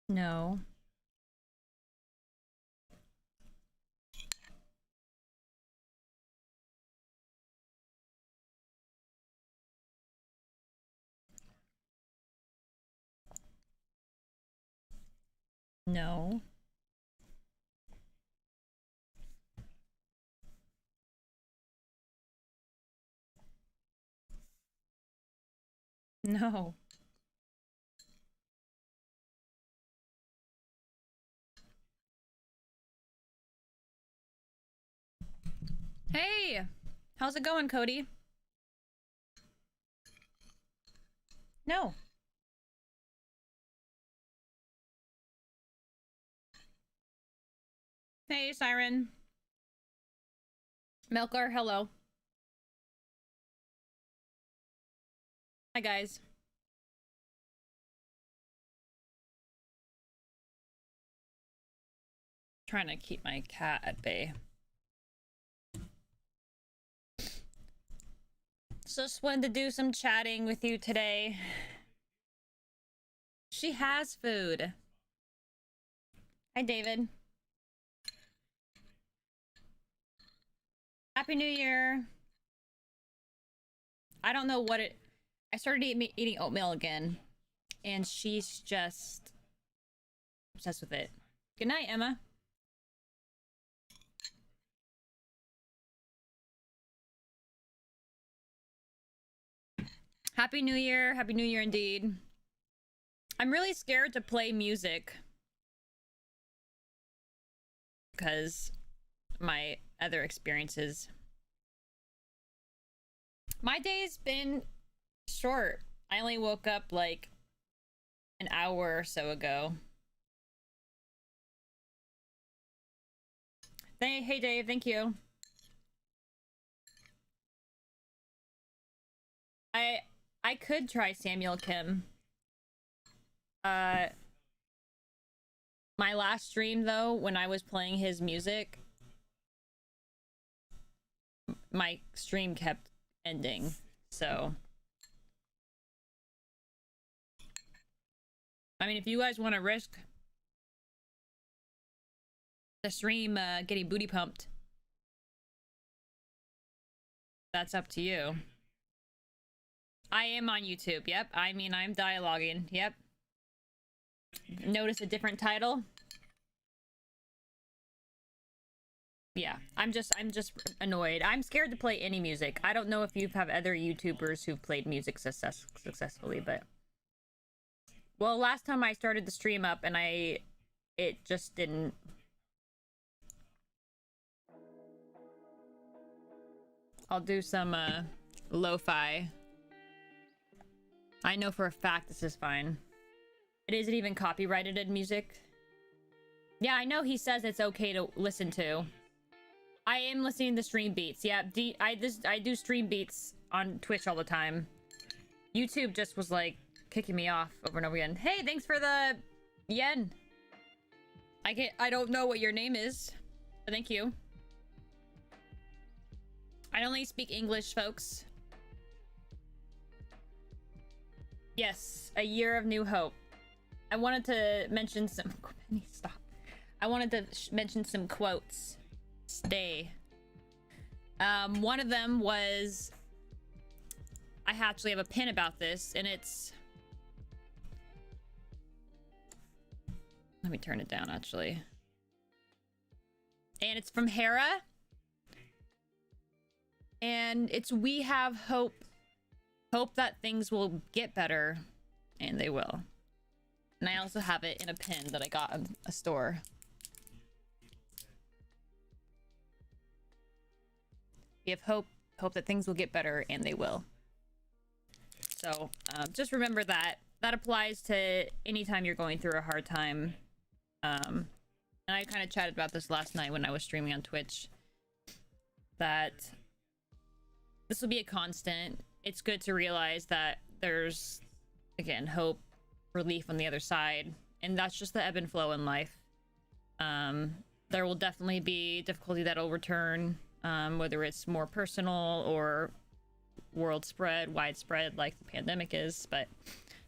No. No. No. Hey! How's it going, Cody? No. Hey, Siren. Melkar, hello. Hi, guys. Trying to keep my cat at bay. So just wanted to do some chatting with you today. She has food. Hi, David. Happy New Year. I don't know what it... I started eating oatmeal again. And she's just... obsessed with it. Good night, Emma. Happy New Year. Happy New Year indeed. I'm really scared to play music. Because my other experiences. My day's been short. I only woke up like an hour or so ago. Hey Dave, thank you. I could try Samuel Kim. My last stream though, when I was playing his music, my stream kept ending, so I mean, if you guys want to risk the stream getting booty pumped, that's up to you. I am on YouTube, yep. I mean, I'm dialoguing, yep. Notice a different title? Yeah, I'm just annoyed. I'm scared to play any music. I don't know if you have other YouTubers who've played music successfully, but... Well, last time I started the stream up and it just didn't... I'll do some, lo-fi. I know for a fact this is fine. It isn't even copyrighted music. Yeah, I know he says it's okay to listen to. I am listening to stream beats. Yeah, I do stream beats on Twitch all the time. YouTube just was like kicking me off over and over again. Hey, thanks for the yen. I don't know what your name is, but thank you. I only speak English, folks. Yes, a year of new hope. I wanted to mention some... Stop. I wanted to mention some quotes. Stay. One of them was... I actually have a pin about this, and it's... Let me turn it down, actually. And it's from Hera. And it's, we have hope. Hope that things will get better. And they will. And I also have it in a pin that I got at a store. We have hope that things will get better, and they will. So, just remember that. That applies to anytime you're going through a hard time. And I kind of chatted about this last night when I was streaming on Twitch. That this will be a constant. It's good to realize that there's, again, hope, relief on the other side. And that's just the ebb and flow in life. There will definitely be difficulty that'll return. Whether it's more personal or widespread like the pandemic is, but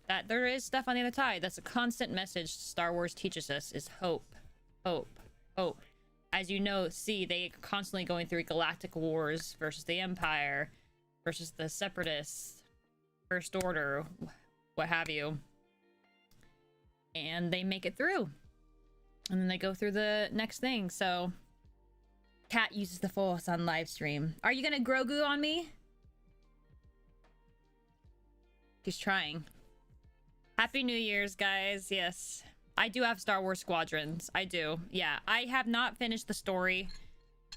that there is stuff on the other side. That's a constant message Star Wars teaches us, is hope, hope, hope. As you know, see, they are constantly going through galactic wars versus the Empire, versus the Separatists, First Order, what have you. And they make it through. And then they go through the next thing. So, Cat uses the Force on live stream. Are you gonna Grogu on me? He's trying. Happy New Year's, guys. Yes. I do have Star Wars Squadrons. I do. Yeah. I have not finished the story.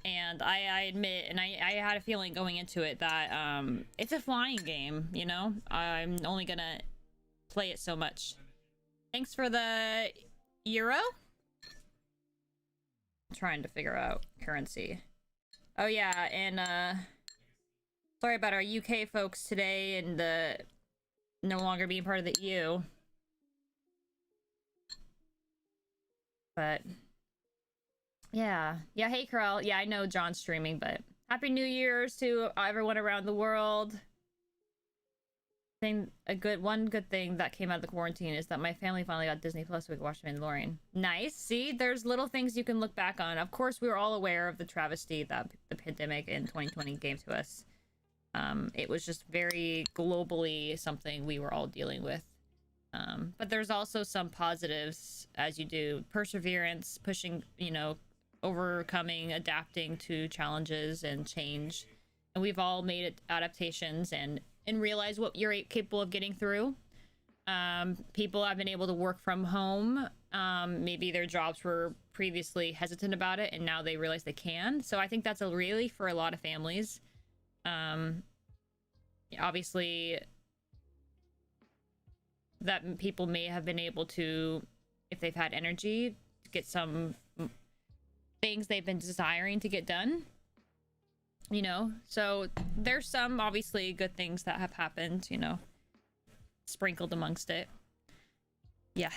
And I admit, and I had a feeling going into it that it's a flying game, you know? I'm only gonna play it so much. Thanks for the euro? I'm trying to figure out currency. Oh yeah, and sorry about our UK folks today and the no longer being part of the EU. But yeah, hey Carl. Yeah, I know John's streaming, but Happy New Year's to everyone around the world. One good thing that came out of the quarantine is that my family finally got Disney Plus so we could watch Mandalorian. Nice. See, there's little things you can look back on. Of course, we were all aware of the travesty that the pandemic in 2020 gave to us. It was just very globally something we were all dealing with. But there's also some positives as you do perseverance, pushing, you know, overcoming, adapting to challenges and change. And we've all made adaptations and realize what you're capable of getting through. People have been able to work from home. Maybe their jobs were previously hesitant about it and now they realize they can. So I think that's a really for a lot of families. Obviously that people may have been able to, if they've had energy, to get some things they've been desiring to get done. You know, so there's some obviously good things that have happened, you know, sprinkled amongst it. Yeah,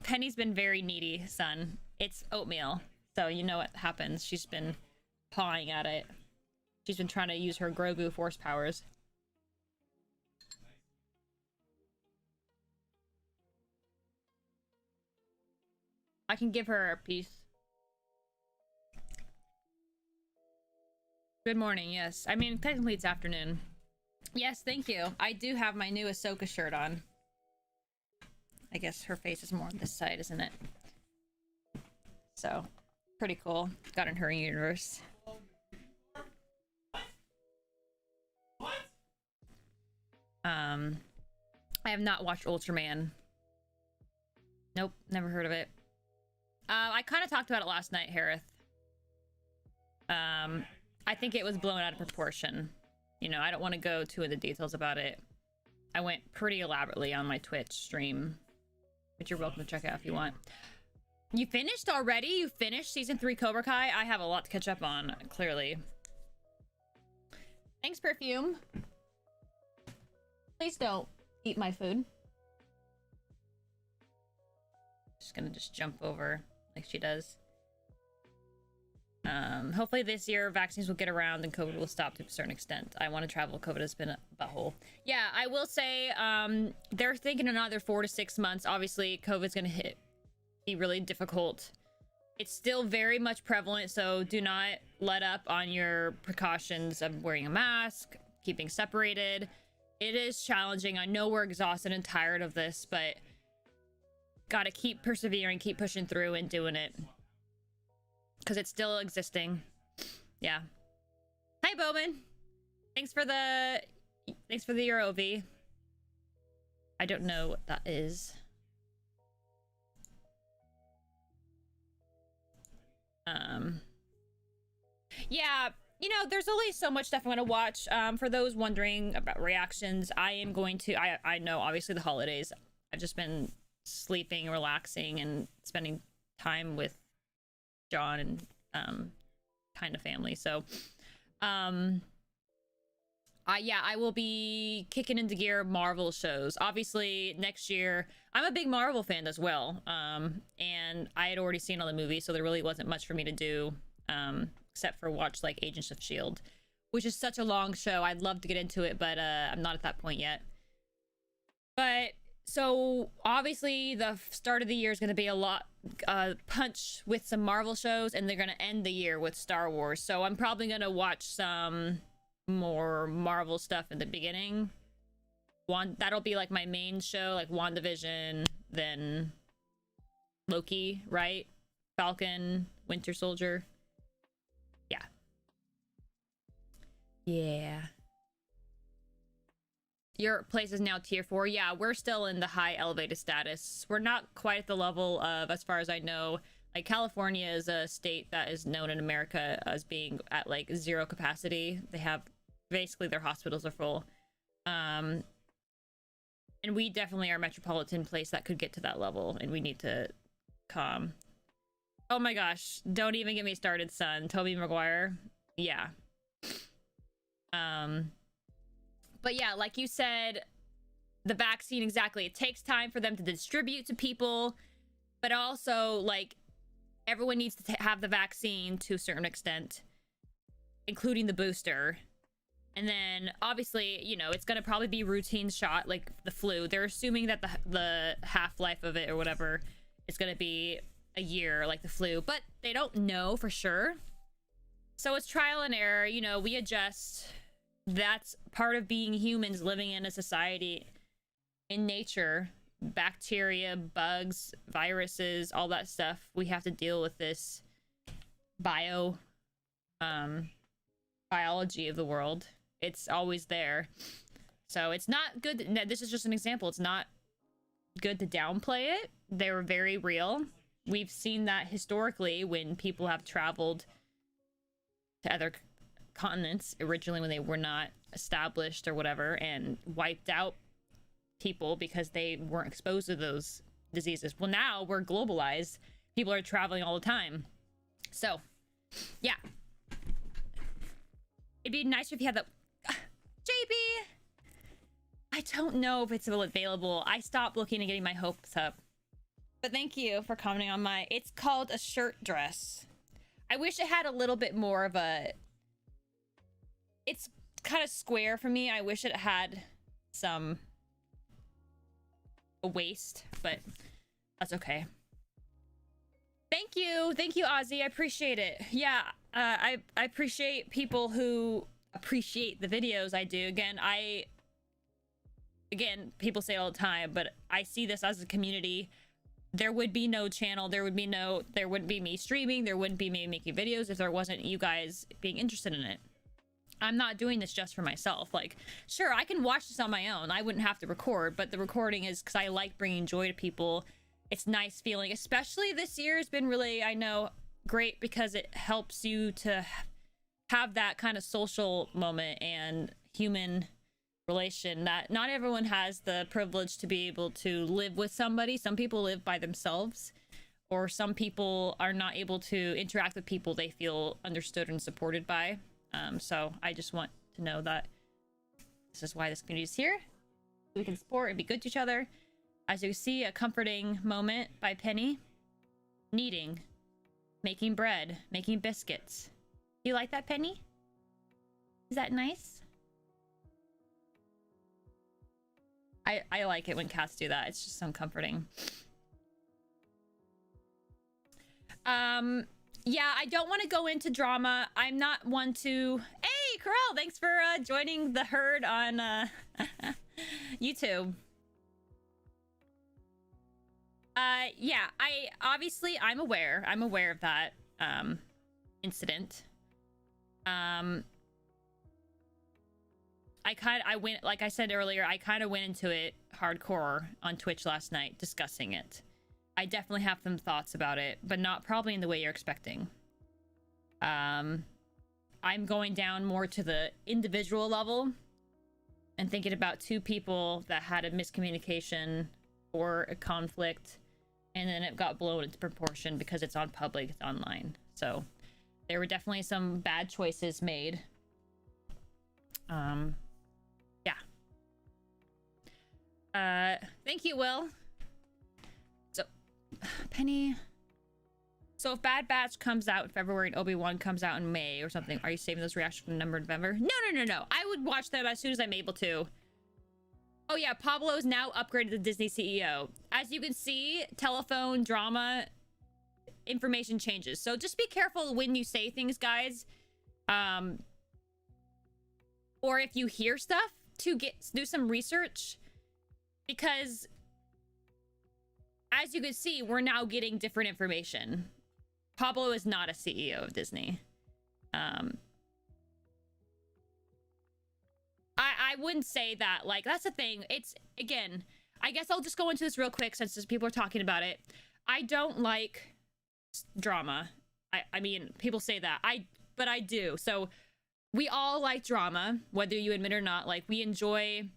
Penny's been very needy, son. It's oatmeal, so you know what happens. She's been pawing at it. She's been trying to use her Grogu force powers. I can give her a piece. Good morning, yes. I mean, technically it's afternoon. Yes, thank you. I do have my new Ahsoka shirt on. I guess her face is more on this side, isn't it? So, pretty cool. Got in her universe. I have not watched Ultraman. Nope, never heard of it. I kind of talked about it last night, Harith. I think it was blown out of proportion. You know, I don't want to go too into details about it. I went pretty elaborately on my Twitch stream, which you're welcome to check out if you want. You finished already? You finished season 3 Cobra Kai? I have a lot to catch up on, clearly. Thanks, Perfume. Please don't eat my food. Just gonna jump over like she does. Hopefully this year vaccines will get around and COVID will stop to a certain extent. I want to travel. COVID has been a butthole. Yeah, I will say they're thinking another 4 to 6 months. Obviously, COVID's going to be really difficult. It's still very much prevalent, so do not let up on your precautions of wearing a mask, keeping separated. It is challenging. I know we're exhausted and tired of this, but gotta keep persevering, keep pushing through and doing it. Because it's still existing. Yeah. Hi, Bowman. Thanks for the Euro V. I don't know what that is. Yeah, you know, there's only so much stuff I'm gonna watch. For those wondering about reactions, I am going to, I know obviously the holidays. I've just been sleeping, relaxing, and spending time with John and kind of family. So I will be kicking into gear Marvel shows. Obviously next year, I'm a big Marvel fan as well. And I had already seen all the movies, so there really wasn't much for me to do except for watch like Agents of S.H.I.E.L.D., which is such a long show. I'd love to get into it, but I'm not at that point yet. But So obviously the start of the year is going to be a lot punch with some Marvel shows, and they're going to end the year with Star Wars. So I'm probably going to watch some more Marvel stuff in the beginning. That'll be like my main show, like WandaVision, then Loki, right? Falcon, Winter Soldier. Yeah. Yeah. Your place is now tier 4. Yeah, we're still in the high elevated status. We're not quite at the level of, as far as I know, like California is a state that is known in America as being at like 0 capacity. They have basically their hospitals are full. And we definitely are a metropolitan place that could get to that level, and we need to calm. Oh my gosh, don't even get me started, son. Tobey Maguire. Yeah. But yeah, like you said, the vaccine, exactly. It takes time for them to distribute to people, but also, like, everyone needs to have the vaccine to a certain extent, including the booster. And then, obviously, you know, it's going to probably be routine shot, like the flu. They're assuming that the half-life of it or whatever is going to be a year, like the flu, but they don't know for sure. So it's trial and error. You know, we adjust. That's part of being humans, living in a society in nature. Bacteria, bugs, viruses, all that stuff. We have to deal with this biology of the world. It's always there. So it's not good. This is just an example. It's not good to downplay it. They were very real. We've seen that historically when people have traveled to other continents originally when they were not established or whatever, and wiped out people because they weren't exposed to those diseases. Well, now we're globalized. People are traveling all the time. So, yeah. It'd be nicer if you had the... JB! I don't know if it's available. I stopped looking and getting my hopes up. But thank you for commenting on my... It's called a shirt dress. I wish it had a little bit more of a... It's kind of square for me. I wish it had a waist, but that's okay. Thank you, Ozzy. I appreciate it. Yeah, I appreciate people who appreciate the videos I do. Again, people say all the time, but I see this as a community. There would be no channel. There wouldn't be me streaming. There wouldn't be me making videos if there wasn't you guys being interested in it. I'm not doing this just for myself. Like, sure, I can watch this on my own. I wouldn't have to record, but the recording is because I like bringing joy to people. It's nice feeling, especially this year has been really, I know, great because it helps you to have that kind of social moment and human relation that not everyone has the privilege to be able to live with somebody. Some people live by themselves, or some people are not able to interact with people they feel understood and supported by. So I just want to know that this is why this community is here. We can support and be good to each other. As you see, a comforting moment by Penny. Kneading, making bread, making biscuits. Do you like that, Penny? Is that nice? I like it when cats do that. It's just so comforting. Yeah, I don't want to go into drama. I'm not one to... Hey, Corel, thanks for joining the herd on YouTube. Yeah, I'm aware of that incident. Like I said earlier, I kind of went into it hardcore on Twitch last night discussing it. I definitely have some thoughts about it, but not probably in the way you're expecting. I'm going down more to the individual level and thinking about two people that had a miscommunication or a conflict, and then it got blown into proportion because it's on public, it's online. So there were definitely some bad choices made. Yeah. Thank you, Will. So, Penny. So if Bad Batch comes out in February and Obi-Wan comes out in May or something, are you saving those reactions for November? No. I would watch them as soon as I'm able to. Oh yeah, Pablo is now upgraded to Disney CEO. As you can see, telephone drama information changes. So just be careful when you say things, guys. Or if you hear stuff, to do some research, because as you can see, we're now getting different information. Pablo is not a CEO of Disney. I wouldn't say that. Like, that's the thing. It's, again, I guess I'll just go into this real quick since people are talking about it. I don't like drama. I mean, people say that. But I do. So we all like drama, whether you admit or not. Like, we enjoy,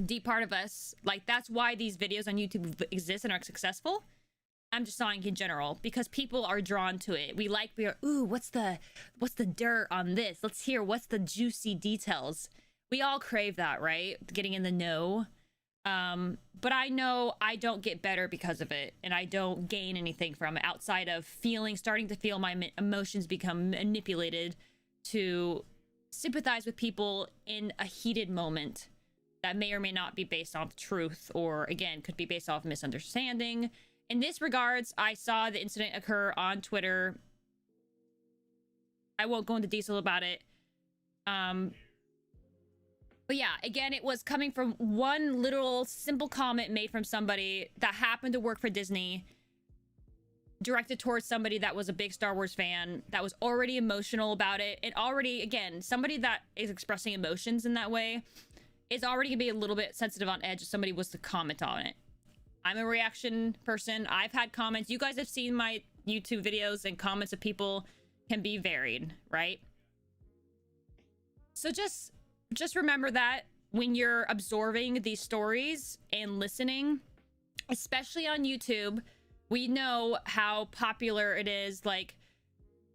deep part of us. Like, that's why these videos on YouTube exist and are successful. I'm just saying in general, because people are drawn to it. We are, ooh, what's the dirt on this? Let's hear what's the juicy details. We all crave that, right? Getting in the know. But I know I don't get better because of it, and I don't gain anything from it outside of starting to feel my emotions become manipulated to sympathize with people in a heated moment that may or may not be based off truth, or again, could be based off misunderstanding. In this regards, I saw the incident occur on Twitter. I won't go into detail about it. But yeah, again, it was coming from one literal simple comment made from somebody that happened to work for Disney, directed towards somebody that was a big Star Wars fan, that was already emotional about it. And already, again, somebody that is expressing emotions in that way is already gonna be a little bit sensitive on edge if somebody was to comment on it. I'm a reaction person. I've had comments. You guys have seen my YouTube videos, and comments of people can be varied, right? So just remember that when you're absorbing these stories and listening, especially on YouTube, we know how popular it is. Like,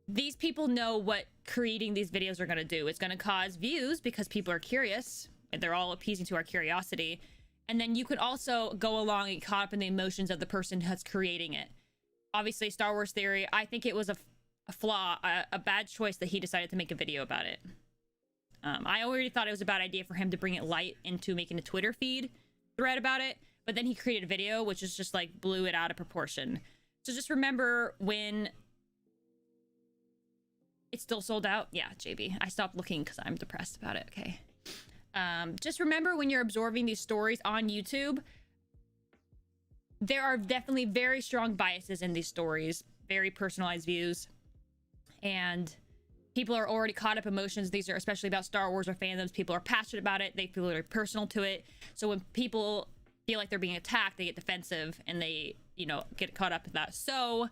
these people know what creating these videos are going to do. It's going to cause views because people are curious, and they're all appeasing to our curiosity. And then you could also go along and caught up in the emotions of the person that's creating it. Obviously, Star Wars Theory, I think it was a flaw, a bad choice that he decided to make a video about it. I already thought it was a bad idea for him to bring it light into making a Twitter feed thread about it, but then he created a video which is just like blew it out of proportion. So just remember when it's still sold out. Yeah, JB, I stopped looking because I'm depressed about it. Okay. Just remember when you're absorbing these stories on YouTube, there are definitely very strong biases in these stories, very personalized views, and people are already caught up emotions. These are especially about Star Wars or fandoms. People are passionate about it. They feel very personal to it. So when people feel like they're being attacked, they get defensive and they, you know, get caught up in that. So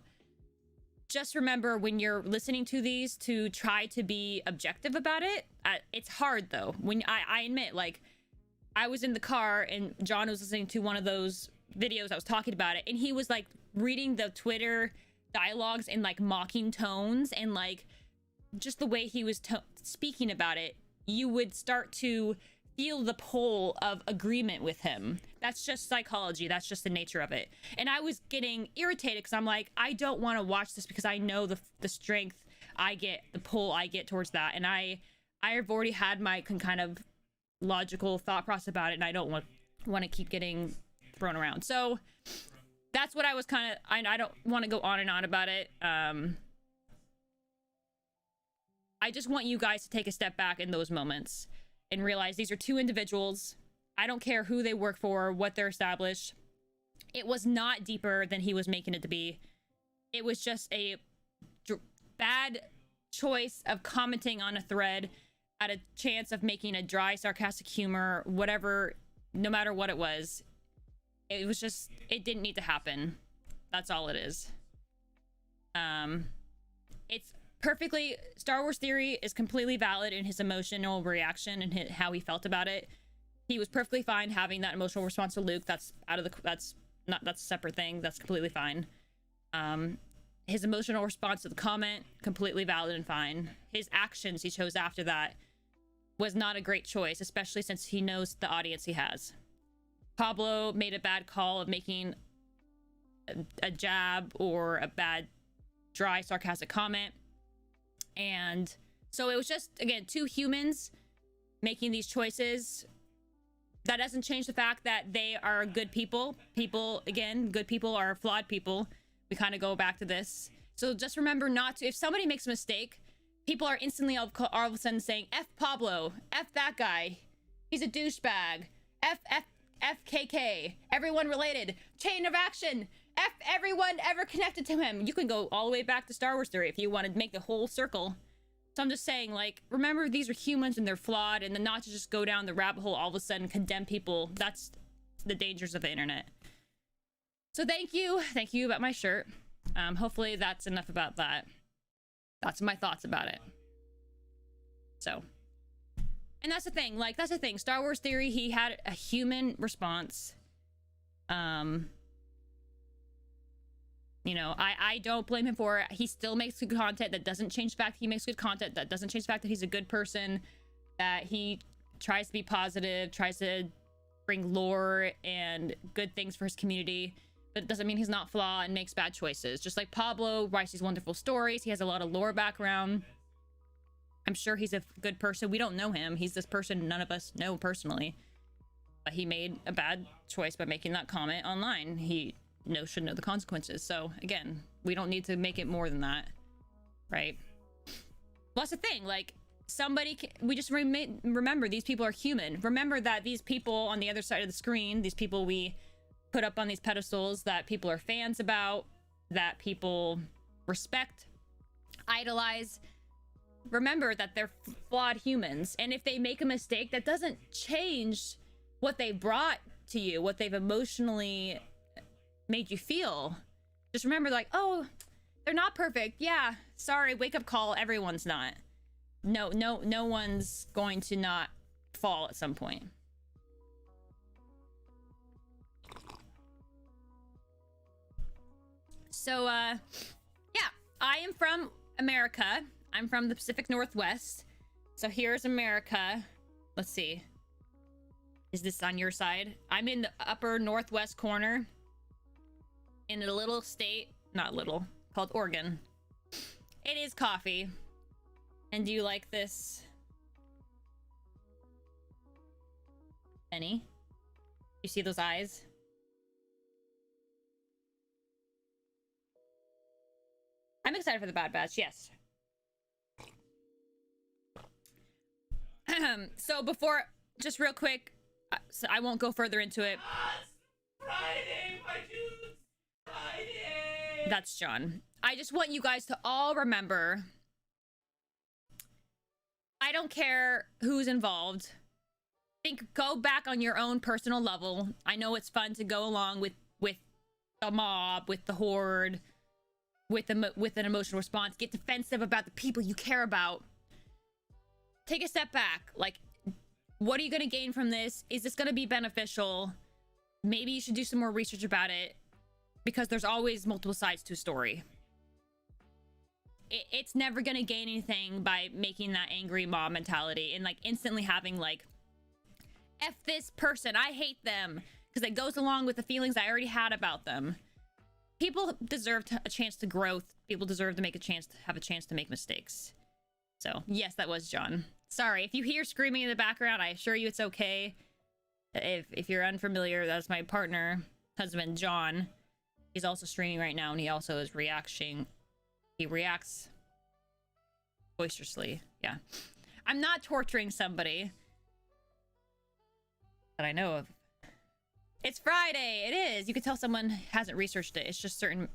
just remember when you're listening to these to try to be objective about it. It's hard though. When I admit, like, I was in the car and John was listening to one of those videos I was talking about it, and he was like reading the Twitter dialogues in like mocking tones, and like just the way he was speaking about it, you would start to feel the pull of agreement with him. That's just psychology. That's just the nature of it. And I was getting irritated because I'm like, I don't want to watch this because I know the strength I get, the pull I get towards that. And I have already had my kind of logical thought process about it, and I don't want to keep getting thrown around. So that's what I was kind of, I don't want to go on and on about it. I just want you guys to take a step back in those moments and realize these are two individuals. I don't care who they work for, what they're established. It was not deeper than he was making it to be. It was just a bad choice of commenting on a thread at a chance of making a dry, sarcastic humor, whatever, no matter what it was. It was just, it didn't need to happen. That's all it is. It's perfectly, Star Wars Theory is completely valid in his emotional reaction and how he felt about it. He was perfectly fine having that emotional response to Luke. That's that's a separate thing. That's completely fine. His emotional response to the comment, completely valid and fine. His actions he chose after that was not a great choice, especially since he knows the audience he has. Pablo made a bad call of making a jab or a bad, dry, sarcastic comment. And so it was just, again, two humans making these choices that doesn't change the fact that they are good people. People, again, good people are flawed people. We kind of go back to this. So just remember not to, if somebody makes a mistake, people are instantly all of a sudden saying, F Pablo, F that guy, he's a douchebag, FKK, everyone related, chain of action, F everyone ever connected to him. You can go all the way back to Star Wars theory if you want to make the whole circle. So I'm just saying, like, remember these are humans and they're flawed, and then not to just go down the rabbit hole all of a sudden, condemn people. That's the dangers of the internet. So thank you about my shirt. Hopefully that's enough about that. That's my thoughts about it. So, and that's the thing, like, that's the thing. Star Wars theory, he had a human response. You know, I don't blame him for it. He still makes good content. That doesn't change the fact he makes good content. That doesn't change the fact that he's a good person, that he tries to be positive, tries to bring lore and good things for his community. But it doesn't mean he's not flawed and makes bad choices. Just like Pablo writes these wonderful stories. He has a lot of lore background. I'm sure he's a good person. We don't know him. He's this person none of us know personally. But he made a bad choice by making that comment online. He should know the consequences. So again, we don't need to make it more than that, right? Well, that's the thing, like, we just remember these people are human. Remember that these people on the other side of the screen, these people we put up on these pedestals that people are fans about, that people respect, idolize, remember that they're flawed humans. And if they make a mistake, that doesn't change what they brought to you, what they've emotionally made you feel. Just remember, like, oh, they're not perfect. Yeah, sorry, wake up call. Everyone's not. No one's going to not fall at some point. So, yeah, I am from America. I'm from the Pacific Northwest. So here's America. Let's see. Is this on your side? I'm in the upper northwest corner in a little state, not little, called Oregon. It is coffee. And do you like this? Benny? You see those eyes? I'm excited for the Bad Batch, yes. So before, just real quick, so I won't go further into it. Friday, my dudes! Friday! That's John. I just want you guys to all remember, I don't care who's involved. Go back on your own personal level. I know it's fun to go along with the mob, with the horde, with an emotional response. Get defensive about the people you care about. Take a step back. Like, what are you going to gain from this? Is this going to be beneficial? Maybe you should do some more research about it, because there's always multiple sides to a story. It's never going to gain anything by making that angry mob mentality and, like, instantly having, like, F this person, I hate them, because it goes along with the feelings I already had about them. People deserve a chance to grow. People deserve to have a chance to make mistakes. So, yes, that was John. Sorry, if you hear screaming in the background, I assure you it's okay. If you're unfamiliar, that's my partner, husband, John. He's also streaming right now, and he also is reacting. He reacts boisterously. Yeah. I'm not torturing somebody that I know of. It's Friday. It is. You can tell someone hasn't researched it. It's just certain.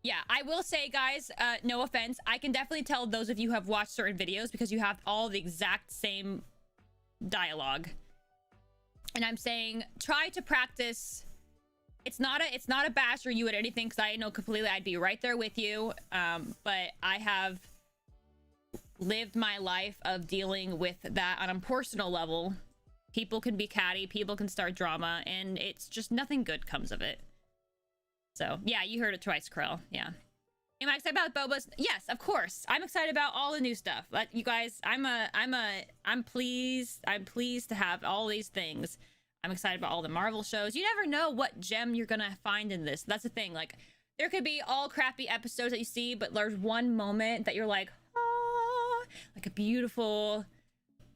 Yeah, I will say, guys, no offense. I can definitely tell those of you who have watched certain videos because you have all the exact same dialogue. And I'm saying, try to practice. It's not a bash or you at anything, because I know completely I'd be right there with you. But I have lived my life of dealing with that on a personal level. People can be catty, people can start drama, and it's just nothing good comes of it. So yeah, you heard it twice, Krell. Yeah. Am I excited about Boba's? Yes, of course. I'm excited about all the new stuff. But you guys, I'm pleased to have all these things. I'm excited about all the Marvel shows. You never know what gem you're gonna find in this. That's the thing. Like, there could be all crappy episodes that you see, but there's one moment that you're like, oh, like a beautiful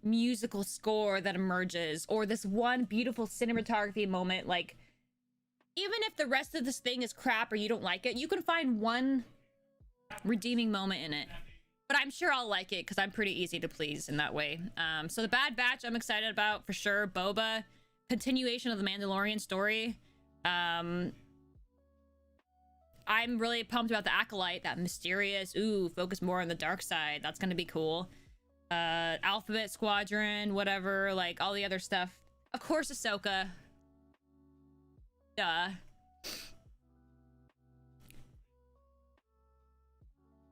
musical score that emerges, or this one beautiful cinematography moment. Like, even if the rest of this thing is crap or you don't like it, you can find one redeeming moment in it. But I'm sure I'll like it because I'm pretty easy to please in that way. So the Bad Batch I'm excited about for sure. Boba, continuation of the Mandalorian story. I'm really pumped about the Acolyte, that mysterious, focus more on the dark side. That's gonna be cool. Alphabet Squadron, whatever, like all the other stuff. Of course, Ahsoka. Duh.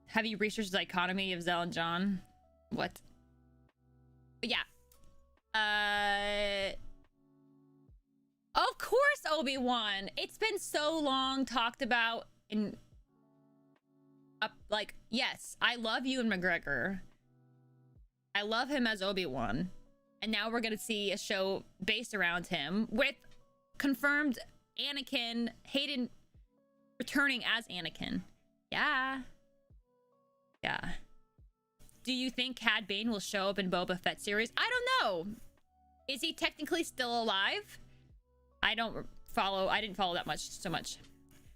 Have you researched the dichotomy of Zell and John? What? But yeah. Of course, Obi-Wan. It's been so long talked about in... like, yes, I love Ewan McGregor. I love him as Obi-Wan. And now we're gonna see a show based around him with confirmed Anakin, Hayden returning as Anakin. Yeah. Yeah. Do you think Cad Bane will show up in Boba Fett series? I don't know. Is he technically still alive? I didn't follow that so much.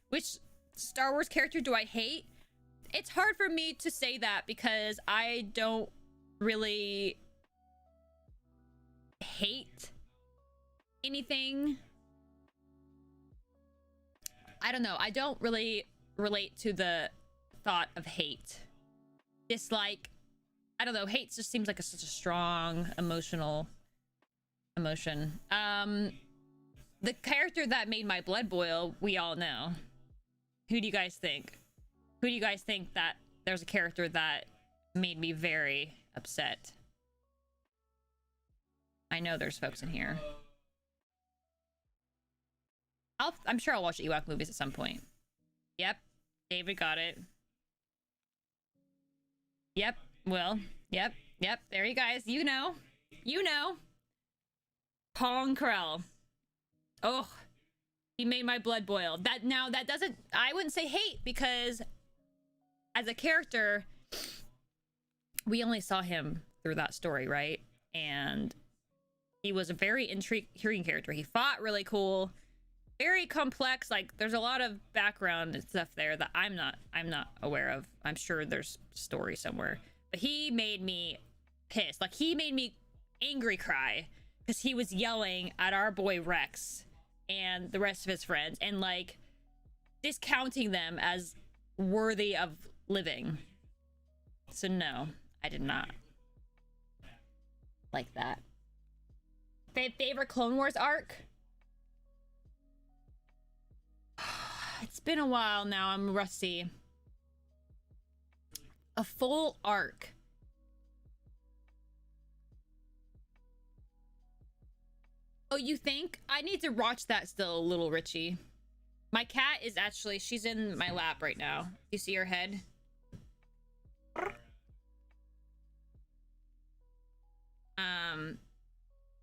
Which Star Wars character do I hate? It's hard for me to say that because I don't really hate anything. I don't know. I don't really relate to the thought of hate. Dislike, I don't know, hate just seems like such a strong emotional emotion. The character that made my blood boil, we all know. Who do you guys think? Who do you guys think that there's a character that made me very upset? I know there's folks in here. I'm sure I'll watch the Ewok movies at some point. Yep, David got it. Yep, Will. Yep, there you guys. You know. Pong Krell. Oh, he made my blood boil. That doesn't, I wouldn't say hate, because as a character, we only saw him through that story, right? And he was a very intriguing character. He fought really cool, very complex. Like, there's a lot of background and stuff there that I'm not aware of. I'm sure there's story somewhere, but he made me pissed. Like, he made me angry cry because he was yelling at our boy Rex and the rest of his friends and like discounting them as worthy of living. So no, I did not like that. Favorite Clone Wars arc? It's been a while now. I'm rusty. A full arc. Oh, you think? I need to watch that still a little, Richie. My cat is actually, she's in my lap right now. You see her head?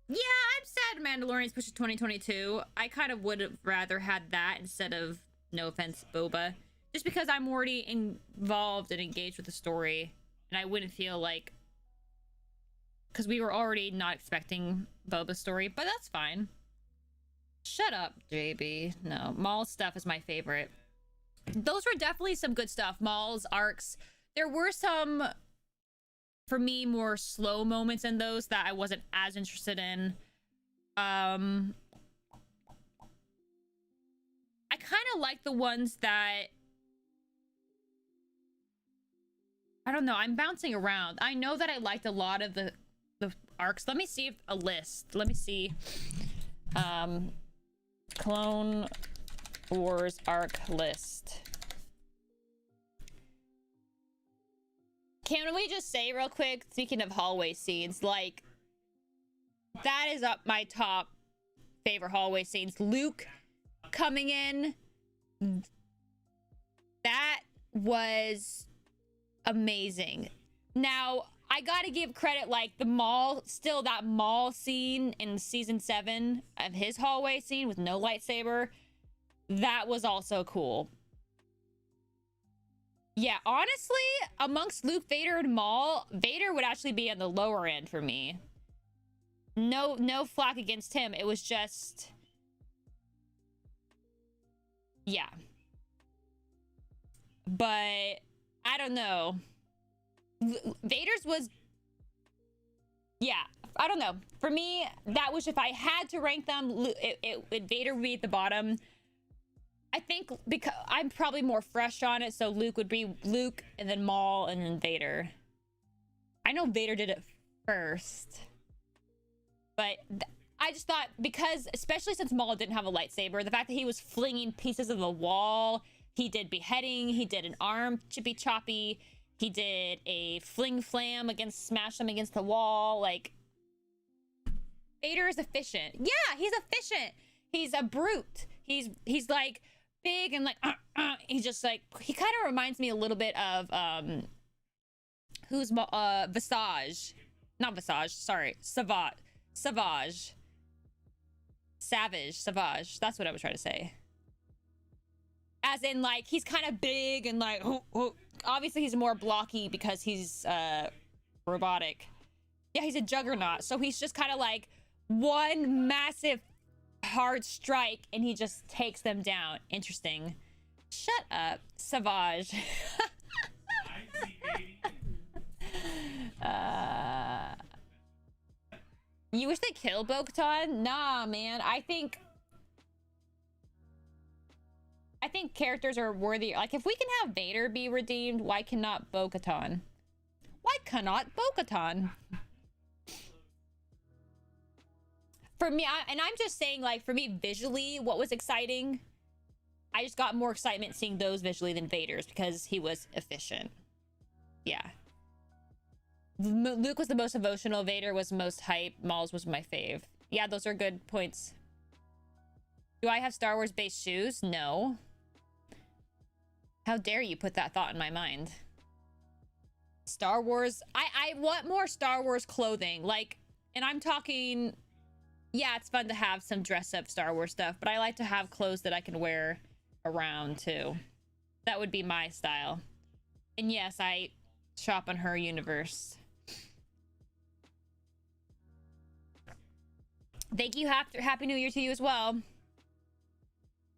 Yeah, I'm sad Mandalorian's pushed to 2022. I kind of would have rather had that instead of, no offense, Boba. Just because I'm already involved and engaged with the story. And I wouldn't feel like... Because we were already not expecting Boba's story, but that's fine. Shut up, JB. No, Maul's stuff is my favorite. Those were definitely some good stuff. Maul's arcs. There were some, for me, more slow moments in those that I wasn't as interested in. I kind of like the ones that... I don't know. I'm bouncing around. I know that I liked a lot of the arcs. Let me see if a list. Let me see. Clone Wars arc list. Can we just say real quick, speaking of hallway scenes, like, that is up my top favorite hallway scenes. Luke coming in, that was amazing. Now, I gotta give credit, like, the Maul, still that Maul scene in season 7 of his hallway scene with no lightsaber, that was also cool. Yeah, honestly, amongst Luke, Vader, and Maul, Vader would actually be on the lower end for me. no flack against him. It was just, yeah. But I don't know. Vader's was, yeah, I don't know. For me, that was, if I had to rank them, Vader would be at the bottom. I think because I'm probably more fresh on it, so Luke would be Luke, and then Maul, and then Vader. I know Vader did it first, but I just thought, because especially since Maul didn't have a lightsaber, the fact that he was flinging pieces of the wall, he did beheading, he did an arm chippy choppy, he did a fling flam against, smash them against the wall. Like, Vader is efficient. Yeah, he's efficient. He's a brute. He's like big and like he's just like, he kind of reminds me a little bit of who's Visage, not Visage, sorry, Savage, that's what I was trying to say. As in, like, he's kind of big and like obviously he's more blocky because he's robotic. Yeah, he's a juggernaut, so he's just kind of like one massive hard strike and he just takes them down. Interesting. Shut up, Savage. You wish they killed Bo-Katan? Nah, man. I think characters are worthy. Like, if we can have Vader be redeemed, why cannot Bo-Katan? Why cannot Bo-Katan? For me, and I'm just saying, like, for me, visually, what was exciting, I just got more excitement seeing those visually than Vader's because he was efficient. Yeah. Luke was the most emotional. Vader was most hype. Maul's was my fave. Yeah, those are good points. Do I have Star Wars based shoes? No. How dare you put that thought in my mind? Star Wars. I want more Star Wars clothing. Like, and I'm talking, yeah, it's fun to have some dress up Star Wars stuff, but I like to have clothes that I can wear around too. That would be my style. And yes, I shop on her universe. Thank you. Happy New Year to you as well.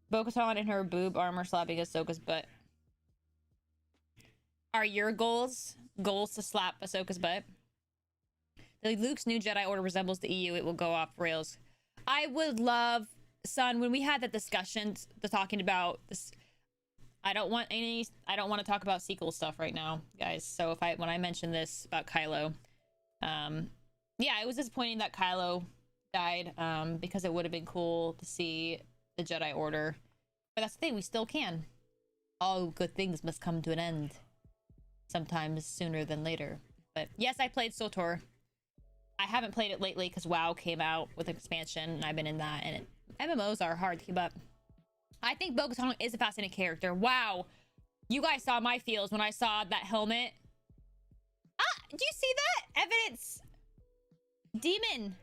Bo-Katan in her boob armor slapping Ahsoka's butt. Are your goals to slap Ahsoka's butt? The Luke's new Jedi Order resembles the EU. It will go off rails. I would love, son, when we had the discussions, talking about this. I don't want to talk about sequel stuff right now, guys. So when I mentioned this about Kylo, yeah, it was disappointing that Kylo died, because it would have been cool to see the Jedi Order. But that's the thing, we still can. All good things must come to an end. Sometimes sooner than later. But yes, I played SWTOR. I haven't played it lately because WoW came out with an expansion, and I've been in that, and MMOs are hard to keep up. I think Bo-Katan is a fascinating character. Wow. You guys saw my feels when I saw that helmet. Ah, do you see that? Evidence. Demon.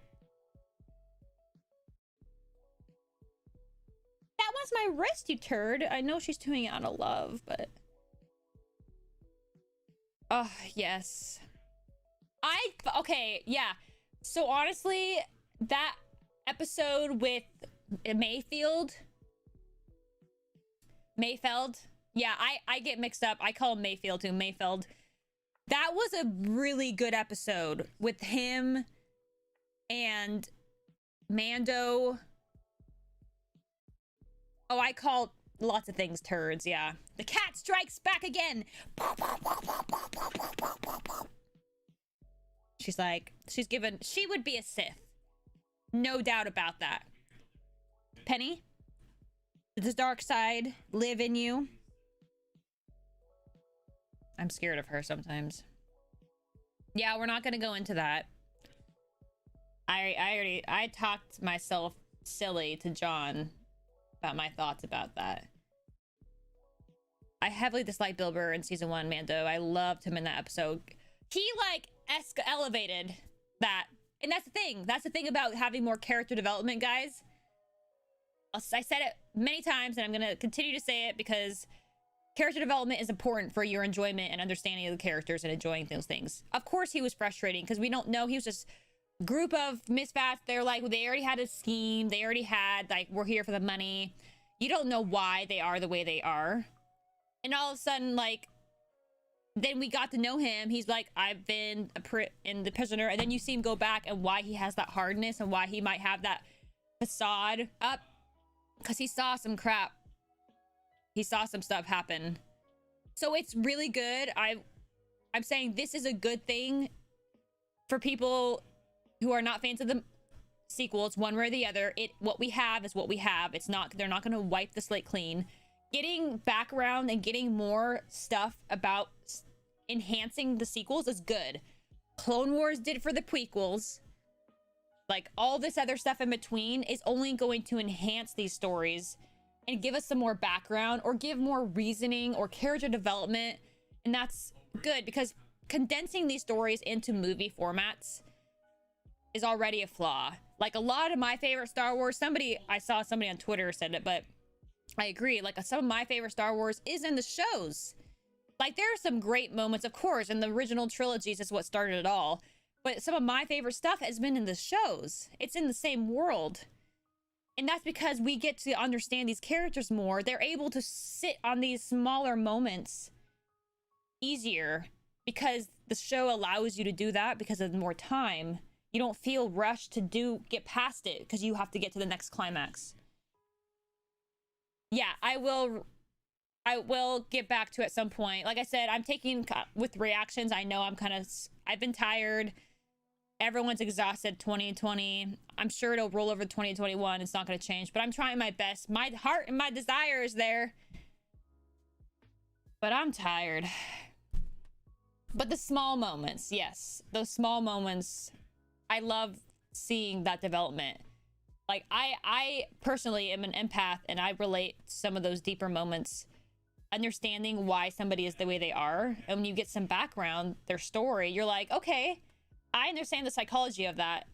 That was my wrist, you turd. I know she's doing it out of love, but... Oh, yes. Okay, yeah. So honestly, that episode with Mayfeld. Yeah, I get mixed up. I call him Mayfield too. Mayfeld. That was a really good episode with him and Mando. Oh, I call lots of things turds, yeah. The cat strikes back again. She's like, she would be a Sith. No doubt about that. Penny? Does the dark side live in you? I'm scared of her sometimes. Yeah, we're not gonna go into that. I talked myself silly to John about my thoughts about that. I heavily dislike Bill Burr in season 1 Mando. I loved him in that episode. He like elevated that. And that's the thing about having more character development, guys. I said it many times and I'm gonna continue to say it because character development is important for your enjoyment and understanding of the characters and enjoying those things. Of course he was frustrating because we don't know, he was just group of misfits. They're like, they already had a scheme. They already had, like, we're here for the money. You don't know why they are the way they are. And all of a sudden, like, then we got to know him. He's like, I've been in the prisoner. And then you see him go back and why he has that hardness and why he might have that facade up. Because he saw some crap. He saw some stuff happen. So it's really good. I'm saying this is a good thing for people who are not fans of the sequels, one way or the other. What we have is what we have. It's not, they're not going to wipe the slate clean. Getting background and getting more stuff about enhancing the sequels is good. Clone Wars did it for the prequels. Like, all this other stuff in between is only going to enhance these stories and give us some more background or give more reasoning or character development. And that's good, because condensing these stories into movie formats is already a flaw. Like, a lot of my favorite Star Wars, I saw somebody on Twitter said it, but I agree. Like, some of my favorite Star Wars is in the shows. Like, there are some great moments, of course, and the original trilogies is what started it all. But some of my favorite stuff has been in the shows. It's in the same world. And that's because we get to understand these characters more. They're able to sit on these smaller moments easier because the show allows you to do that because of more time. You don't feel rushed to get past it because you have to get to the next climax. Yeah, I will get back to it at some point. Like I said, I'm taking with reactions. I know I've been tired. Everyone's exhausted 2020. I'm sure it'll roll over 2021. It's not going to change, but I'm trying my best. My heart and my desire is there, but I'm tired. But the small moments, yes, those small moments, I love seeing that development. Like, I personally am an empath, and I relate to some of those deeper moments, understanding why somebody is the way they are. And when you get some background, their story, you're like, okay, I understand the psychology of that.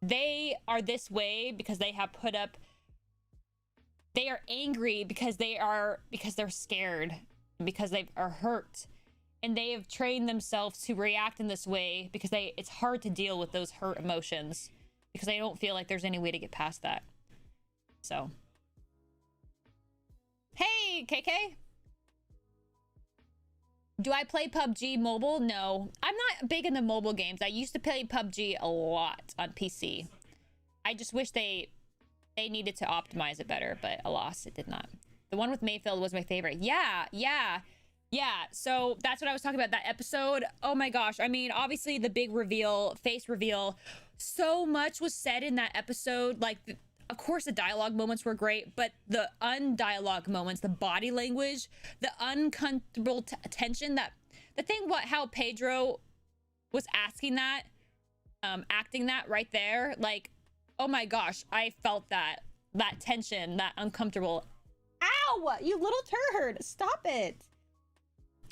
They are this way because they have put up, they are angry because they're scared, because they are hurt, and they have trained themselves to react in this way because it's hard to deal with those hurt emotions because they don't feel like there's any way to get past that. So, hey, KK. Do I play PUBG mobile? No, I'm not big into mobile games. I used to play PUBG a lot on PC. I just wish they needed to optimize it better, but alas, it did not. The one with Mayfield was my favorite. Yeah. So that's what I was talking about, that episode. Oh my gosh. I mean, obviously the big reveal, face reveal, so much was said in that episode. Like, of course the dialogue moments were great, but the undialogue moments, the body language, the uncomfortable tension, the thing, how Pedro was asking that, acting that right there, like, oh my gosh, I felt that tension, that uncomfortable. Ow, you little turd, stop it.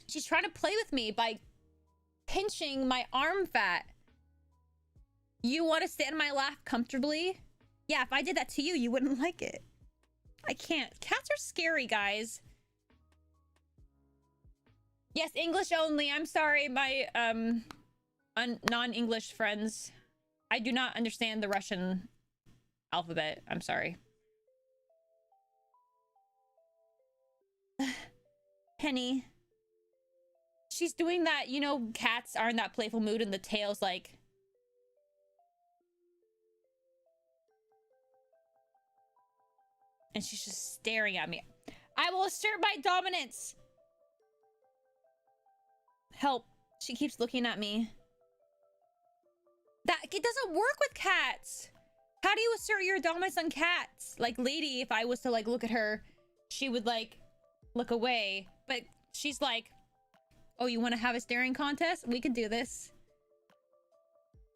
She's trying to play with me by pinching my arm fat. You want to sit in my lap comfortably? Yeah, if I did that to you, you wouldn't like it. I can't. Cats are scary, guys. Yes, English only. I'm sorry, my non-English friends. I do not understand the Russian alphabet. I'm sorry. Penny. She's doing that, you know, cats are in that playful mood and the tail's like... And she's just staring at me. I will assert my dominance. Help. She keeps looking at me. It doesn't work with cats. How do you assert your dominance on cats? Like, Lady, if I was to, like, look at her, she would, like, look away. But she's like, oh, you want to have a staring contest? We can do this.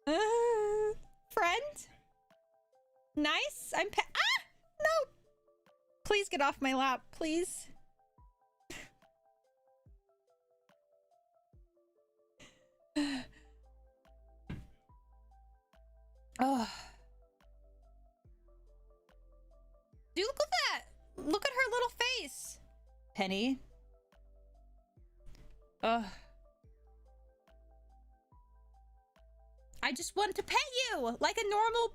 Friend? Nice? No! Please get off my lap, please. Oh. Dude, look at that! Look at her little face! Penny. Ugh. I just want to pet you like a normal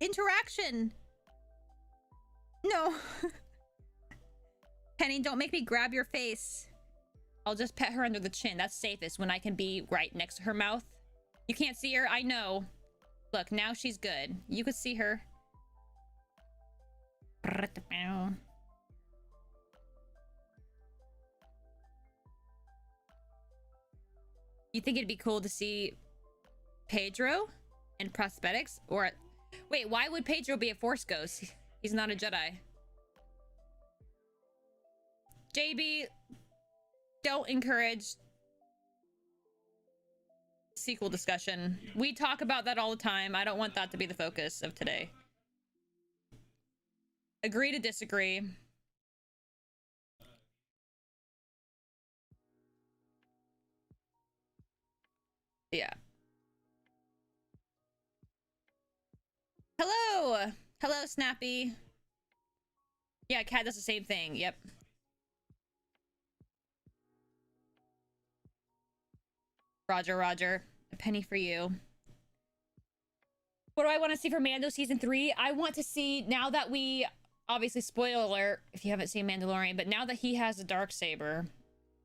interaction. No. Penny, don't make me grab your face. I'll just pet her under the chin. That's safest when I can be right next to her mouth. You can't see her, I know. Look, now she's good. You could see her. You think it'd be cool to see Pedro and prosthetics? Or wait, why would Pedro be a Force ghost? He's not a Jedi. JB, don't encourage sequel discussion. We talk about that all the time. I don't want that to be the focus of today. Agree to disagree. Yeah. Hello! Hello, Snappy. Yeah, Cat does the same thing. Yep. Roger, Roger. A penny for you. What do I want to see for Mando season 3? I want to see, now that we, obviously, spoiler alert if you haven't seen Mandalorian, but now that he has a Darksaber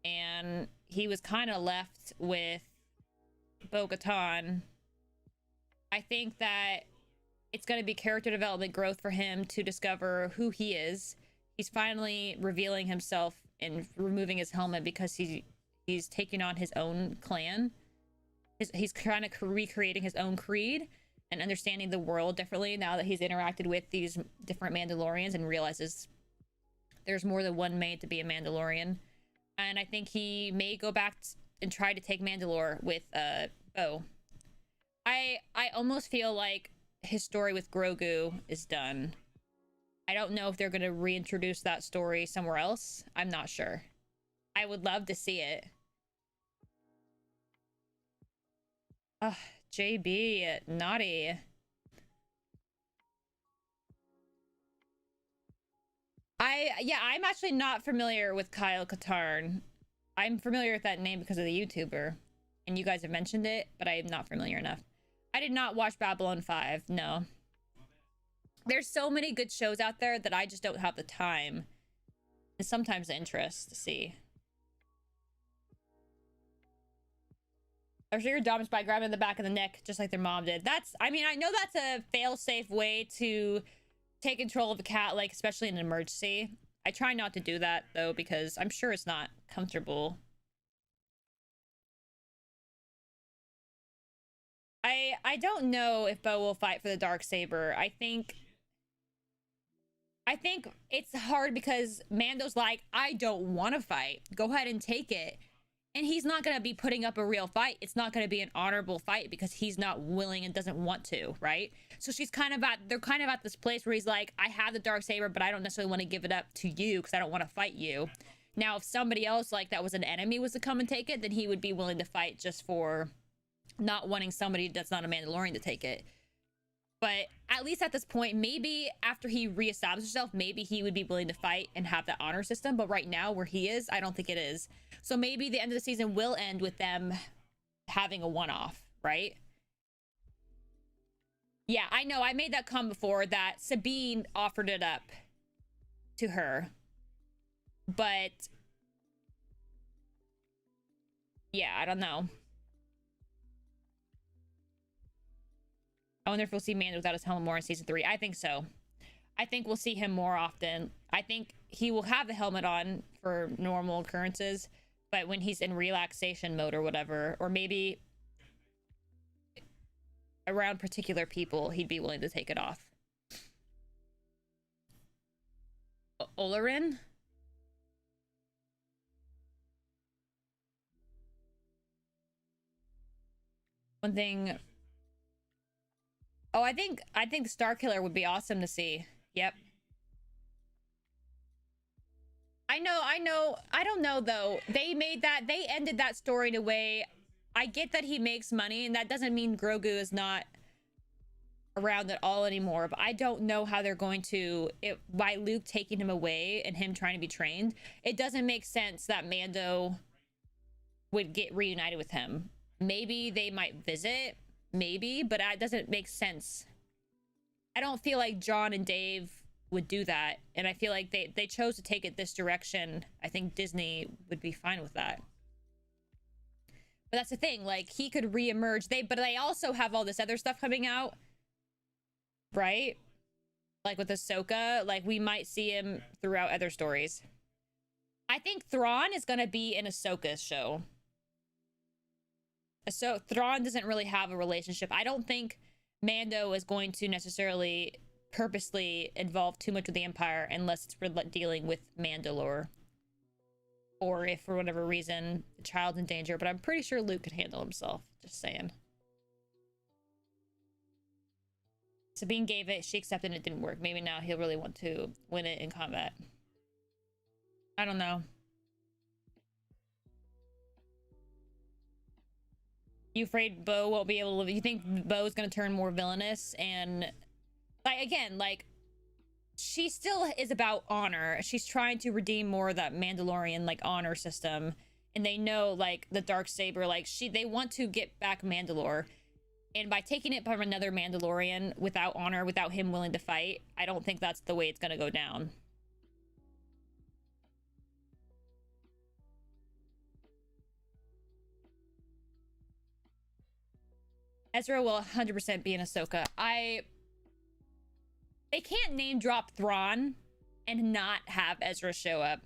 and he was kind of left with Bo-Katan, I think that it's going to be character development growth for him to discover who he is. He's finally revealing himself and removing his helmet because he's taking on his own clan. He's kind of recreating his own creed and understanding the world differently now that he's interacted with these different Mandalorians and realizes there's more than one made to be a Mandalorian. And I think he may go back and try to take Mandalore with Bo. I almost feel like his story with Grogu is done. I don't know if they're going to reintroduce that story somewhere else. I'm not sure. I would love to see it. Ugh, JB, naughty. I'm actually not familiar with Kyle Katarn. I'm familiar with that name because of the YouTuber. And you guys have mentioned it, but I am not familiar enough. I did not watch Babylon 5, no. There's so many good shows out there that I just don't have the time and sometimes the interest to see. Or your dominance by grabbing the back of the neck, just like their mom did. I mean, I know that's a fail-safe way to take control of a cat, like, especially in an emergency. I try not to do that, though, because I'm sure it's not comfortable. I don't know if Bo will fight for the Darksaber. I think it's hard because Mando's like, I don't want to fight. Go ahead and take it. And he's not going to be putting up a real fight. It's not going to be an honorable fight because he's not willing and doesn't want to, right? So they're kind of at this place where he's like, I have the Darksaber, but I don't necessarily want to give it up to you because I don't want to fight you. Now, if somebody else like that was an enemy was to come and take it, then he would be willing to fight just for not wanting somebody that's not a Mandalorian to take it. But at least at this point, maybe after he reestablishes himself, maybe he would be willing to fight and have that honor system. But right now, where he is, I don't think it is. So maybe the end of the season will end with them having a one-off, right? Yeah, I know. I made that comment before that Sabine offered it up to her. But yeah, I don't know. I wonder if we'll see Mando without his helmet more in season 3. I think so. I think we'll see him more often. I think he will have the helmet on for normal occurrences, but when he's in relaxation mode or whatever, or maybe around particular people, he'd be willing to take it off. Olerin? One thing... Oh, I think Starkiller would be awesome to see. Yep. I know. I don't know, though. They ended that story in a way... I get that he makes money, and that doesn't mean Grogu is not around at all anymore, but I don't know how they're going to... by Luke taking him away and him trying to be trained, it doesn't make sense that Mando would get reunited with him. Maybe they might visit... maybe, but it doesn't make sense. I don't feel like John and Dave would do that, and I feel like they chose to take it this direction. I think Disney would be fine with that. But that's the thing, like, he could re-emerge. But they also have all this other stuff coming out, right? Like with Ahsoka, like we might see him throughout other stories. I think Thrawn is gonna be in Ahsoka's show. So Thrawn doesn't really have a relationship. I don't think Mando is going to necessarily purposely involve too much with the Empire unless it's for dealing with Mandalore. Or if for whatever reason the child's in danger, but I'm pretty sure Luke could handle himself. Just saying. Sabine gave it, she accepted it, didn't work. Maybe now he'll really want to win it in combat. I don't know. You afraid Bo won't be able to live? You think Bo's gonna turn more villainous? And like, again, like, she still is about honor. She's trying to redeem more of that Mandalorian like honor system, and they know like the Darksaber, like they want to get back Mandalore, and by taking it from another Mandalorian without honor, without him willing to fight, I don't think that's the way it's gonna go down. Ezra will 100% be in Ahsoka. They can't name drop Thrawn and not have Ezra show up.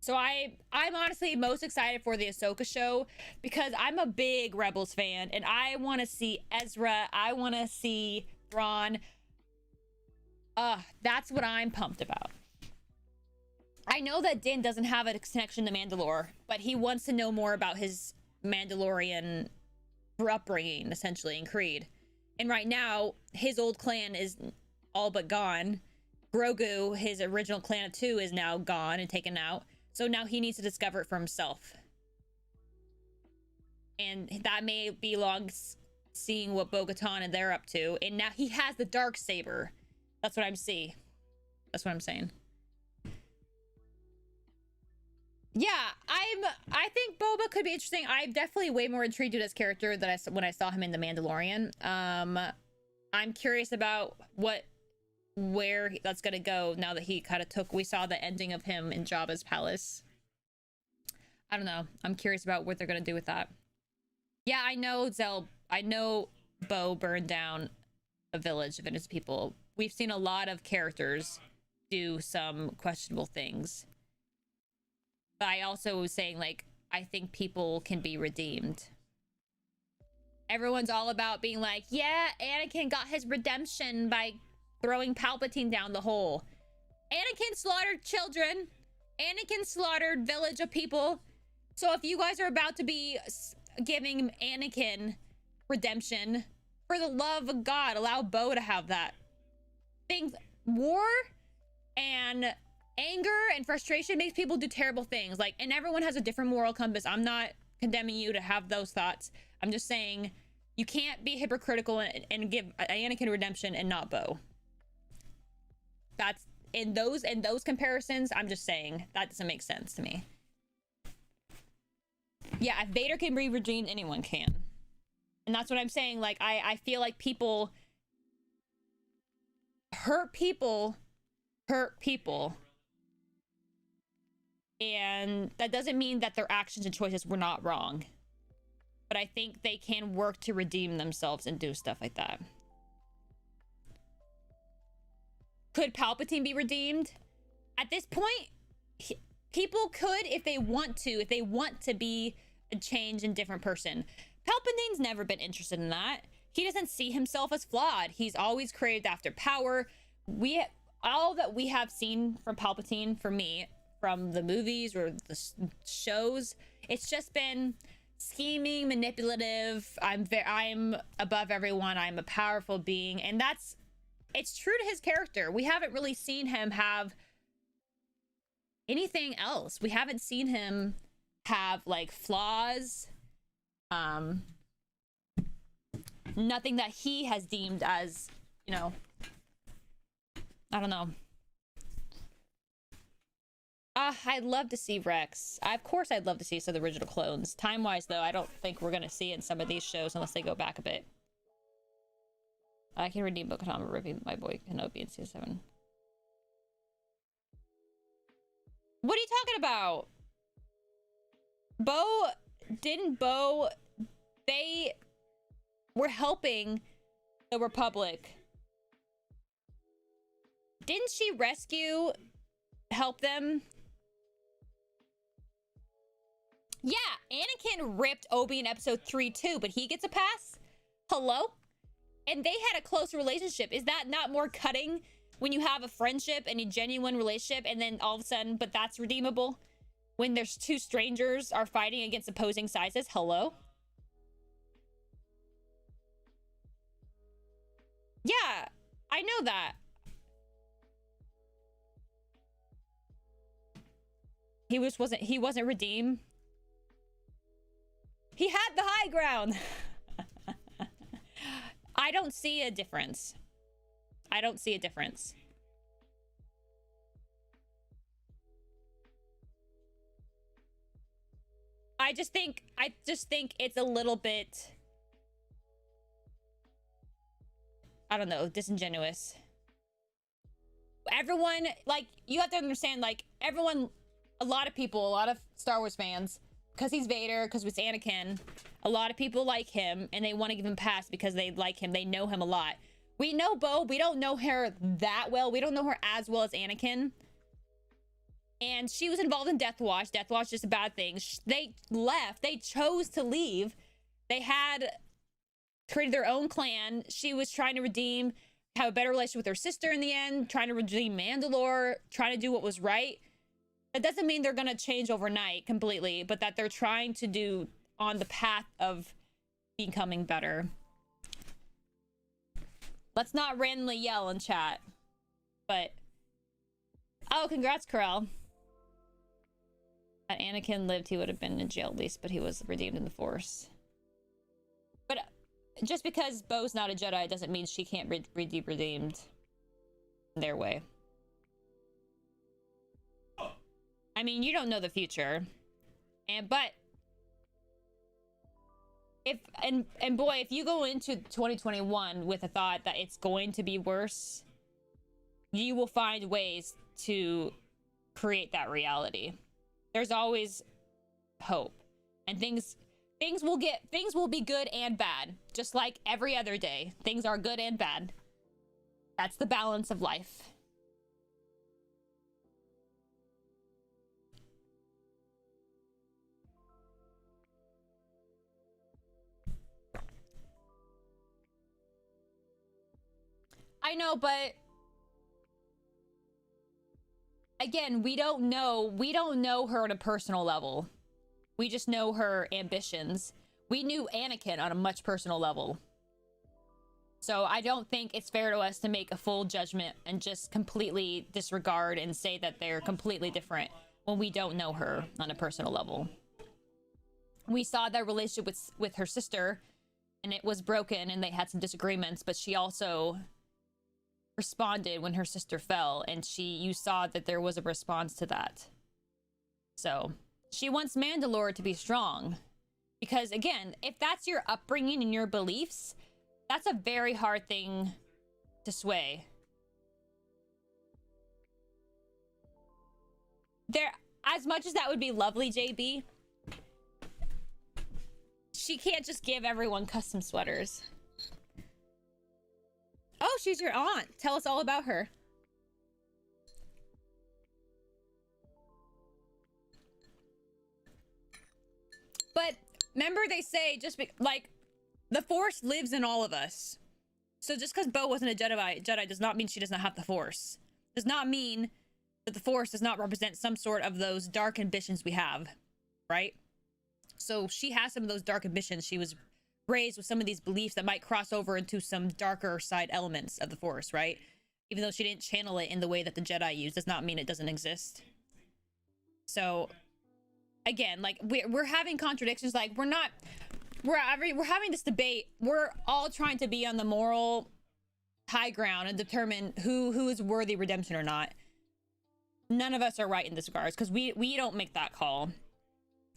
So I'm honestly most excited for the Ahsoka show because I'm a big Rebels fan and I want to see Ezra. I want to see Thrawn. That's what I'm pumped about. I know that Din doesn't have a connection to Mandalore, but he wants to know more about his Mandalorian upbringing, essentially, in Creed. And right now, his old clan is all but gone. Grogu, his original clan of 2, is now gone and taken out. So now he needs to discover it for himself. And that may be long seeing what Bo-Katan and they're up to. And now he has the Darksaber. That's what I'm seeing. That's what I'm saying. Yeah, I think Boba could be interesting. I'm definitely way more intrigued with his character than when I saw him in The Mandalorian. I'm curious about where that's gonna go now that he kind of we saw the ending of him in Jabba's palace. I don't know. I'm curious about what they're gonna do with that. Yeah, I know Bo burned down a village of innocent people. We've seen a lot of characters do some questionable things. But I also was saying, like, I think people can be redeemed. Everyone's all about being like, yeah, Anakin got his redemption by throwing Palpatine down the hole. Anakin slaughtered children. Anakin slaughtered village of people. So if you guys are about to be giving Anakin redemption, for the love of God, allow Bo to have that. War and anger and frustration makes people do terrible things. Like, and everyone has a different moral compass. I'm not condemning you to have those thoughts. I'm just saying you can't be hypocritical and give Anakin redemption and not Bo. That's in those comparisons. I'm just saying that doesn't make sense to me. Yeah, if Vader can be redeemed, anyone can. And that's what I'm saying. Like, I feel like people hurt people. And that doesn't mean that their actions and choices were not wrong. But I think they can work to redeem themselves and do stuff like that. Could Palpatine be redeemed? At this point, people could if they want to be a change and different person. Palpatine's never been interested in that. He doesn't see himself as flawed. He's always craved after power. All that we have seen from Palpatine, for me, from the movies or the shows, it's just been scheming, manipulative. I'm above everyone. I'm a powerful being, and it's true to his character. We haven't really seen him have anything else. We haven't seen him have like flaws. Nothing that he has deemed as, I don't know. I'd love to see Rex. Of course I'd love to see some of the original clones. Time-wise, though, I don't think we're going to see it in some of these shows unless they go back a bit. I can redeem Bo-Katan by ripping my boy Kenobi in season 7. What are you talking about? They were helping the Republic. Didn't she help them? Yeah, Anakin ripped Obi in episode 3 too, but he gets a pass? Hello? And they had a close relationship. Is that not more cutting when you have a friendship and a genuine relationship and then all of a sudden, but that's redeemable? When there's two strangers are fighting against opposing sizes? Hello? Yeah, I know that. He wasn't redeemed. He had the high ground. I don't see a difference. I don't see a difference. I just think it's a little bit, I don't know, disingenuous. Everyone, like, you have to understand, like, everyone, a lot of people, a lot of Star Wars fans, because he's Vader, because it's Anakin, a lot of people like him, and they want to give him a pass because they like him. They know him a lot. We know Bo. We don't know her that well. We don't know her as well as Anakin. And she was involved in Death Watch. Death Watch is a bad thing. They left. They chose to leave. They had created their own clan. She was trying to have a better relationship with her sister in the end, trying to redeem Mandalore, trying to do what was right. That doesn't mean they're going to change overnight completely, but that they're trying to do on the path of becoming better. Let's not randomly yell in chat. But, oh, congrats, Corel. Had Anakin lived, he would have been in jail at least, but he was redeemed in the Force. But just because Bo's not a Jedi doesn't mean she can't be redeemed in their way. I mean, you don't know the future. But boy, if you go into 2021 with a thought that it's going to be worse, you will find ways to create that reality. There's always hope, and things will be good and bad, just like every other day. Things are good and bad. That's the balance of life. I know, but again, we don't know her on a personal level. We just know her ambitions. We knew Anakin on a much personal level. So I don't think it's fair to us to make a full judgment and just completely disregard and say that they're completely different when we don't know her on a personal level. We saw their relationship with her sister, and it was broken and they had some disagreements, but she also responded when her sister fell, and you saw that there was a response to that. So she wants Mandalore to be strong, because again, if that's your upbringing and your beliefs, that's a very hard thing to sway. As much as that would be lovely, JB, she can't just give everyone custom sweaters. Oh, she's your aunt. Tell us all about her. But remember, they say like the Force lives in all of us. So just because Bo wasn't a Jedi does not mean she does not have the Force. Does not mean that the Force does not represent some sort of those dark ambitions we have, right? So she has some of those dark ambitions. She was raised with some of these beliefs that might cross over into some darker side elements of the Force, right? Even though she didn't channel it in the way that the Jedi use, does not mean it doesn't exist. So again, like we're having contradictions. Like we're having this debate. We're all trying to be on the moral high ground and determine who is worthy redemption or not. None of us are right in this regards, because we don't make that call.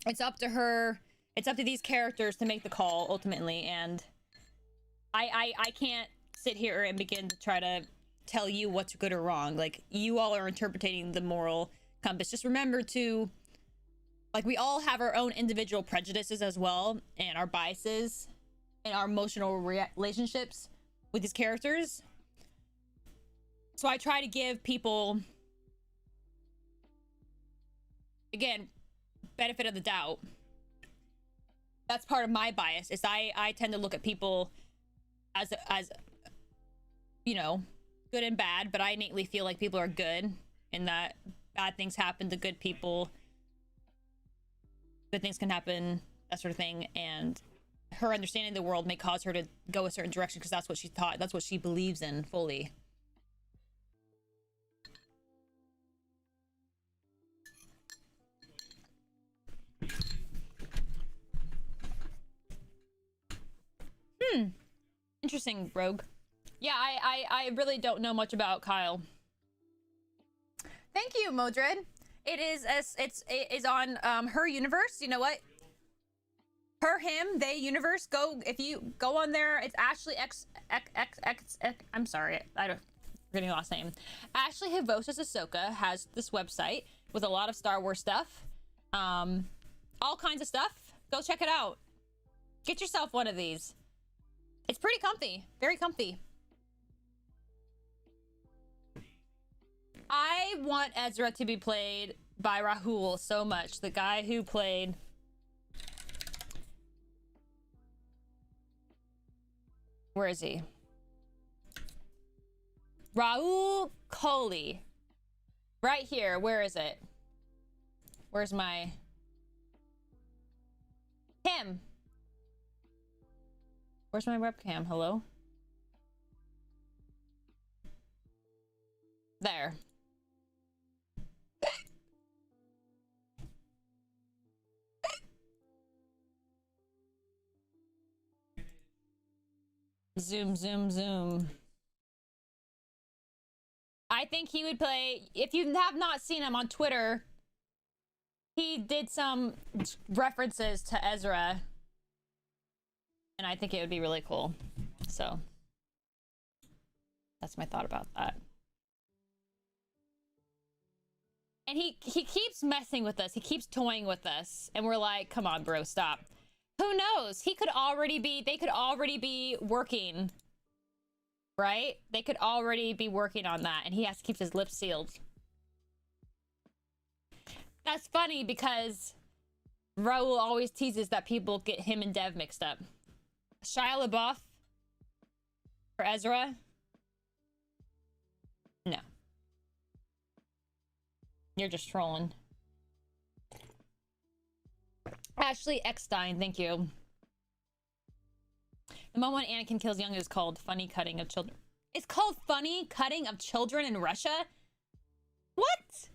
It's up to her. It's up to these characters to make the call ultimately, and I can't sit here and begin to try to tell you what's good or wrong. Like, you all are interpreting the moral compass. Just remember to, like, we all have our own individual prejudices as well, and our biases and our emotional relationships with these characters. So I try to give people, again, benefit of the doubt. That's part of my bias, is I tend to look at people as you know, good and bad, but I innately feel like people are good, and that bad things happen to good people, good things can happen, that sort of thing. And her understanding the world may cause her to go a certain direction because that's what she thought, that's what she believes in fully. Interesting, Rogue. Yeah, I really don't know much about Kyle. Thank you, Modred. It is on her universe. You know what? Her, him, they universe. Go, if you go on there, it's Ashley X. I'm sorry, I don't forgetting the last name. Ashley Havosa's Ahsoka has this website with a lot of Star Wars stuff, all kinds of stuff. Go check it out. Get yourself one of these. It's pretty comfy, very comfy. I want Ezra to be played by Rahul so much. The guy who played... Where is he? Rahul Kohli. Right here. Where is it? Where's my... Him. Where's my webcam? Hello? There. Zoom, zoom, zoom. I think he would play... If you have not seen him on Twitter, he did some references to Ezra. And I think it would be really cool. So, that's my thought about that. And he keeps messing with us. He keeps toying with us. And we're like, come on, bro, stop. Who knows? He could already be... They could already be working. Right? They could already be working on that. And he has to keep his lips sealed. That's funny because Raul always teases that people get him and Dev mixed up. Shia LaBeouf for Ezra? No. You're just trolling. Ashley Eckstein, thank you. The moment when Anakin kills Young is called funny cutting of children. It's called funny cutting of children in Russia? What?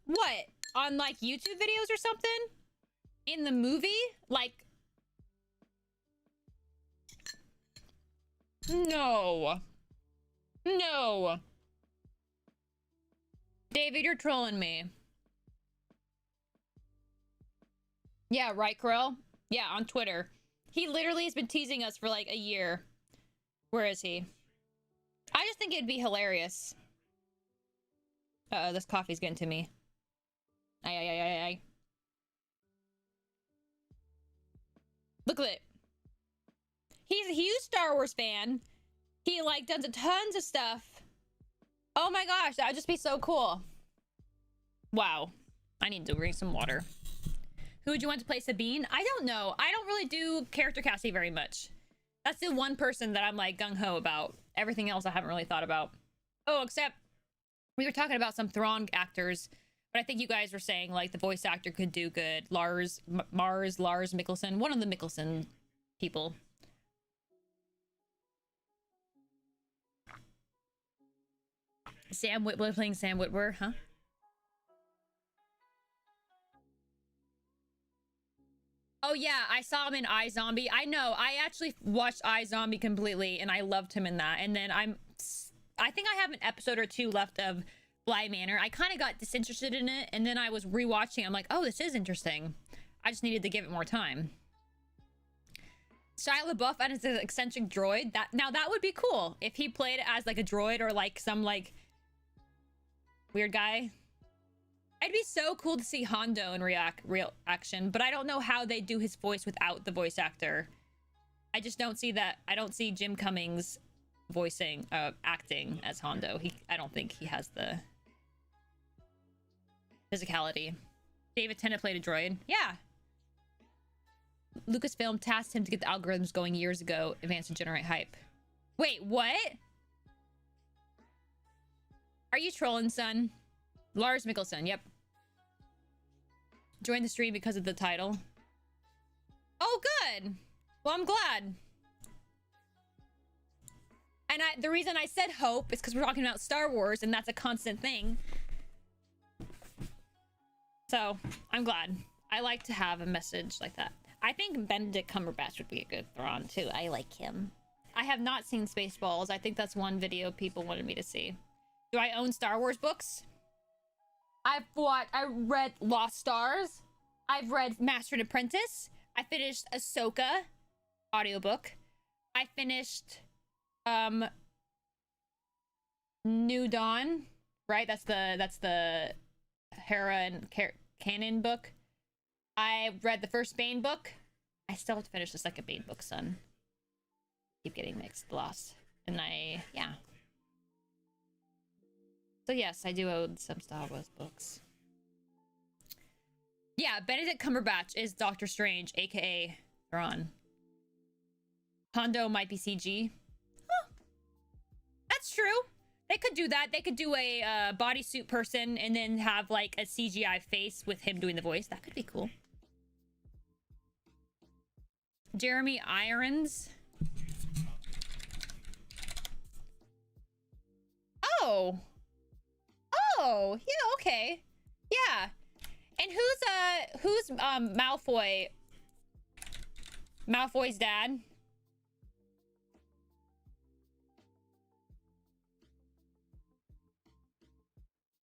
What? On like YouTube videos or something? In the movie? Like... No. No. David, you're trolling me. Yeah, right, Krill? Yeah, on Twitter. He literally has been teasing us for like a year. Where is he? I just think it'd be hilarious. Uh-oh, this coffee's getting to me. Aye. Look at it. He's a huge Star Wars fan. He like does tons of stuff. Oh my gosh, that would just be so cool. Wow. I need to drink some water. Who would you want to play Sabine? I don't know. I don't really do character casting very much. That's the one person that I'm like gung-ho about. Everything else I haven't really thought about. Oh, except we were talking about some Thrawn actors, but I think you guys were saying like the voice actor could do good. Lars Mikkelsen, one of the Mikkelsen people. Sam Witwer playing Sam Witwer, huh? Oh yeah, I saw him in iZombie. I know, I actually watched iZombie completely and I loved him in that. And then I think I have an episode or two left of Bly Manor. I kind of got disinterested in it and then I was rewatching. I'm like, oh, this is interesting. I just needed to give it more time. Shia LaBeouf as an eccentric droid. That would be cool if he played as like a droid or like some like weird guy. It'd be so cool to see Hondo in real action, but I don't know how they do his voice without the voice actor. I just don't see that. I don't see Jim Cummings acting as Hondo. I don't think he has the physicality. David Tennant played a droid. Yeah. Lucasfilm tasked him to get the algorithms going years ago, advanced to generate hype. Wait, what? Are you trolling, son? Lars Mikkelsen, yep. Joined the stream because of the title. Oh, good. Well, I'm glad. And the reason I said hope is because we're talking about Star Wars, and that's a constant thing. So, I'm glad. I like to have a message like that. I think Benedict Cumberbatch would be a good Thrawn, too. I like him. I have not seen Spaceballs. I think that's one video people wanted me to see. Do I own Star Wars books? I read Lost Stars. I've read Master and Apprentice. I finished Ahsoka audiobook. I finished New Dawn, right? That's the Hera and canon book. I read the first Bane book. I still have to finish the second Bane book, son. Keep getting lost. And yeah. So yes, I do own some Star Wars books. Yeah, Benedict Cumberbatch is Doctor Strange, aka Thrawn. Hondo might be CG. Huh. That's true. They could do that. They could do a bodysuit person and then have like a CGI face with him doing the voice. That could be cool. Jeremy Irons. Oh, yeah, okay. Yeah. And who's Malfoy's dad?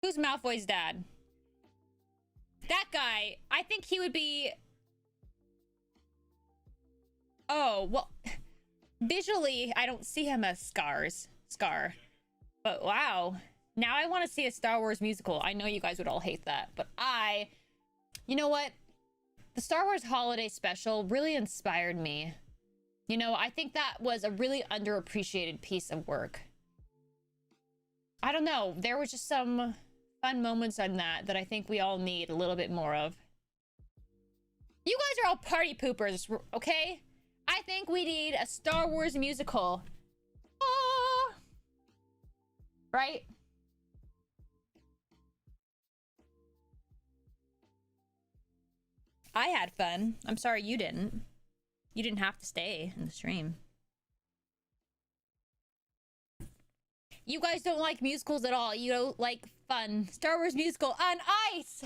Who's Malfoy's dad? That guy, I think he would be... Oh, well, visually, I don't see him as Scar. But wow, now I want to see a Star Wars musical. I know you guys would all hate that, but you know what? The Star Wars Holiday Special really inspired me. You know, I think that was a really underappreciated piece of work. I don't know, there was just some fun moments on that I think we all need a little bit more of. You guys are all party poopers, okay? I think we need a Star Wars musical. Oh! Right? I had fun. I'm sorry you didn't. You didn't have to stay in the stream. You guys don't like musicals at all. You don't like fun. Star Wars musical on ice!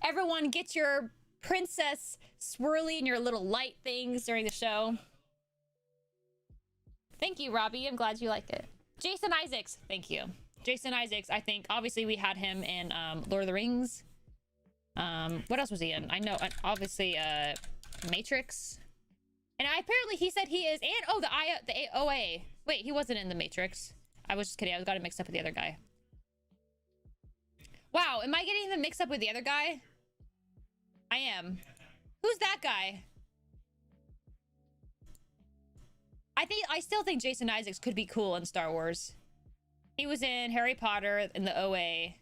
Everyone get your princess swirly and your little light things during the show. Thank you, Robbie. I'm glad you like it. Jason Isaacs. Thank you. Jason Isaacs, I think. Obviously, we had him in Lord of the Rings. What else was he in? I know, obviously, Matrix. And apparently he said he is, and oh, the OA. Wait, he wasn't in the Matrix. I was just kidding. I got him mixed up with the other guy. Wow, am I getting him mixed up with the other guy? I am. Who's that guy? I still think Jason Isaacs could be cool in Star Wars. He was in Harry Potter in the OA.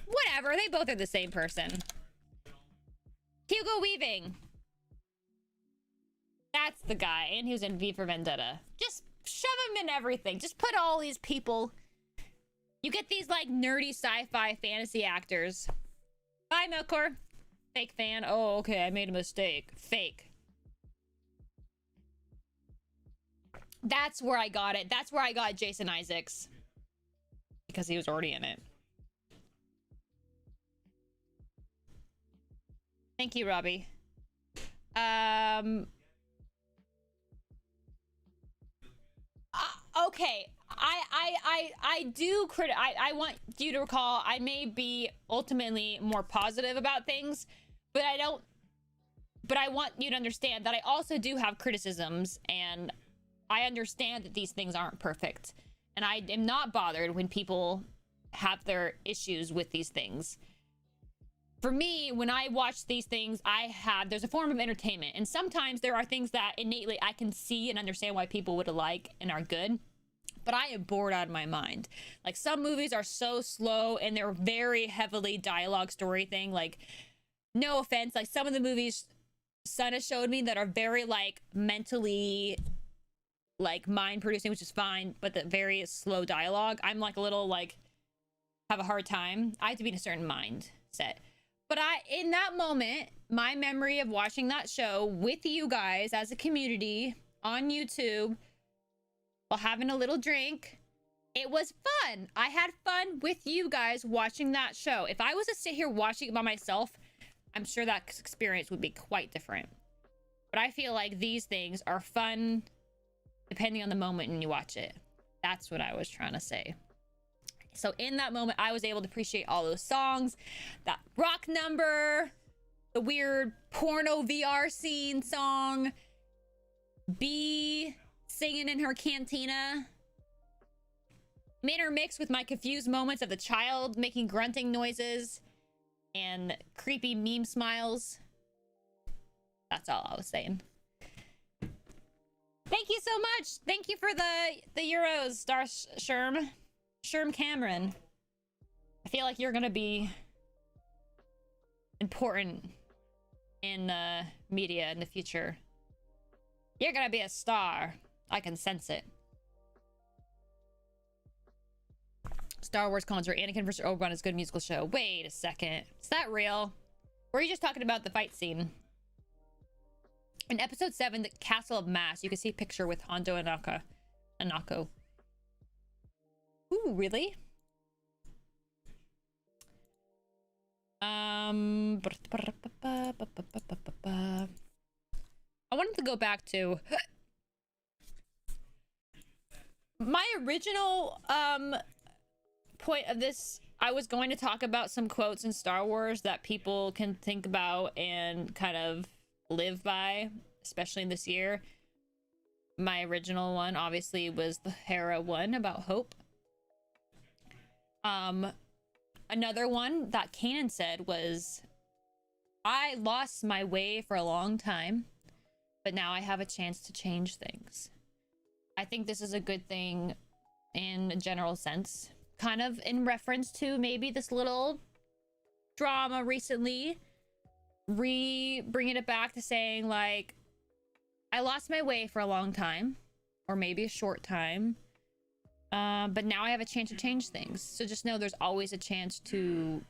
Whatever, they both are the same person. Hugo Weaving. That's the guy, and he was in V for Vendetta. Just shove him in everything. Just put all these people. You get these like nerdy sci-fi fantasy actors. Bye, Melkor. Fake fan. Oh, okay, I made a mistake. Fake. That's where I got it. That's where I got Jason Isaacs. Because he was already in it. Thank you, Robbie. Okay. I do I want you to recall I may be ultimately more positive about things, but I want you to understand that I also do have criticisms, and I understand that these things aren't perfect, and I am not bothered when people have their issues with these things. For me, when I watch these things, there's a form of entertainment, and sometimes there are things that innately I can see and understand why people would like and are good, but I am bored out of my mind. Like, some movies are so slow and they're very heavily dialogue story thing. Like, no offense, like some of the movies Son has showed me that are very like mentally like mind producing, which is fine, but the very slow dialogue, I'm like a little like have a hard time. I have to be in a certain mindset. But in that moment, my memory of watching that show with you guys as a community on YouTube while having a little drink, it was fun. I had fun with you guys watching that show. If I was to sit here watching it by myself, I'm sure that experience would be quite different. But I feel like these things are fun depending on the moment when you watch it. That's what I was trying to say. So in that moment, I was able to appreciate all those songs, that rock number, the weird porno VR scene song, B singing in her cantina, intermixed with my confused moments of the child making grunting noises and creepy meme smiles. That's all I was saying. Thank you so much. Thank you for the Euros, Star Sherm Cameron. I feel like you're gonna be important in media in the future. You're gonna be a star. I can sense it. Star Wars concert. Anakin vs. Obi-Wan is a good musical show. Wait a second. Is that real? Or are you just talking about the fight scene? In episode 7, the Castle of Mass, you can see a picture with Hondo and Anako. Ooh, really? I wanted to go back to my original point of this. I was going to talk about some quotes in Star Wars that people can think about and kind of live by, especially this year. My original one obviously was the Hera one about hope. Another one that Kanan said was, I lost my way for a long time, but now I have a chance to change things. I think this is a good thing in a general sense, kind of in reference to maybe this little drama recently, bringing it back to saying like, I lost my way for a long time, or maybe a short time, but now I have a chance to change things. So just know there's always a chance to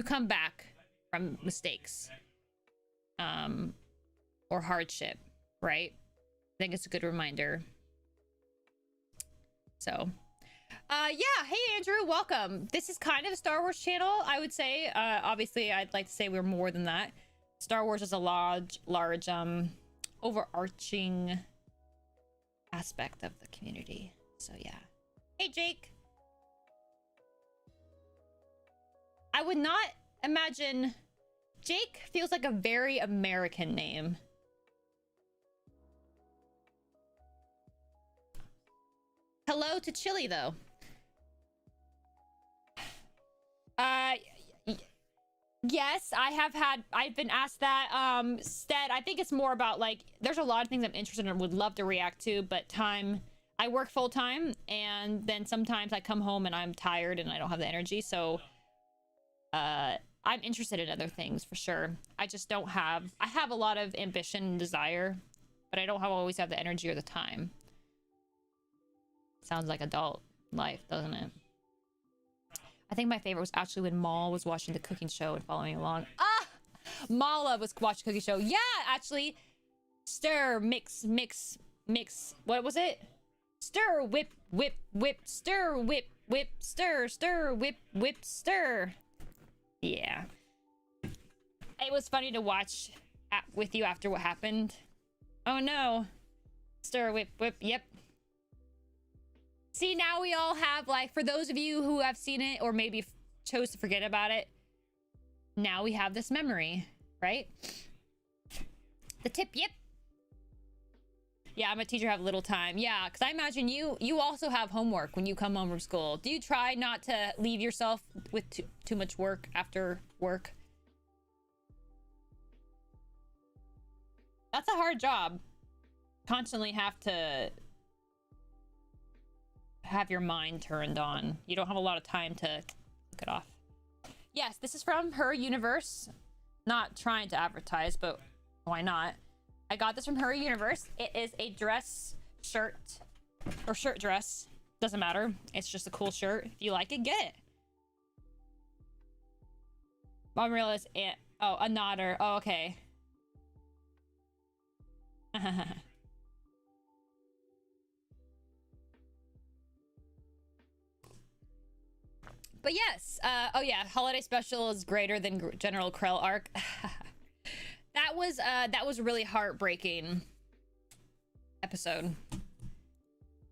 come back from mistakes, or hardship, right? I think it's a good reminder. So yeah, hey Andrew, welcome. This is kind of a Star Wars channel, I would say. Obviously I'd like to say we're more than that. Star Wars is a large overarching aspect of the community. So yeah. Hey Jake. I would not imagine. Jake feels like a very American name. Hello to Chile though. Yes, I've been asked that. Stead, I think it's more about like, there's a lot of things I'm interested in and would love to react to, but I work full time, and then sometimes I come home and I'm tired and I don't have the energy. So, I'm interested in other things for sure. I just don't have, I have a lot of ambition and desire, but I don't always have the energy or the time. Sounds like adult life, doesn't it? I think my favorite was actually when Maul was watching the cooking show and following along. Ah! Mala was watching the cooking show. Yeah, actually. Stir, mix. What was it? Stir, whip, stir, whip, stir, whip, stir. Yeah. It was funny to watch with you after what happened. Oh no. Stir, whip, yep. See, now we all have, like, for those of you who have seen it or maybe chose to forget about it, now we have this memory, right? The tip, yep. Yeah, I'm a teacher, have little time. Yeah, because I imagine you also have homework when you come home from school. Do you try not to leave yourself with too much work after work? That's a hard job. Constantly have to have your mind turned on. You don't have a lot of time to look it off. Yes, this is from Her Universe. Not trying to advertise, but why not? I got this from Her Universe. It is a dress shirt or shirt dress. Doesn't matter. It's just a cool shirt. If you like it, get it. Mom realized it. Oh, a nodder. Oh, okay. But yes, oh yeah, holiday special is greater than General Krell arc. that was really heartbreaking episode.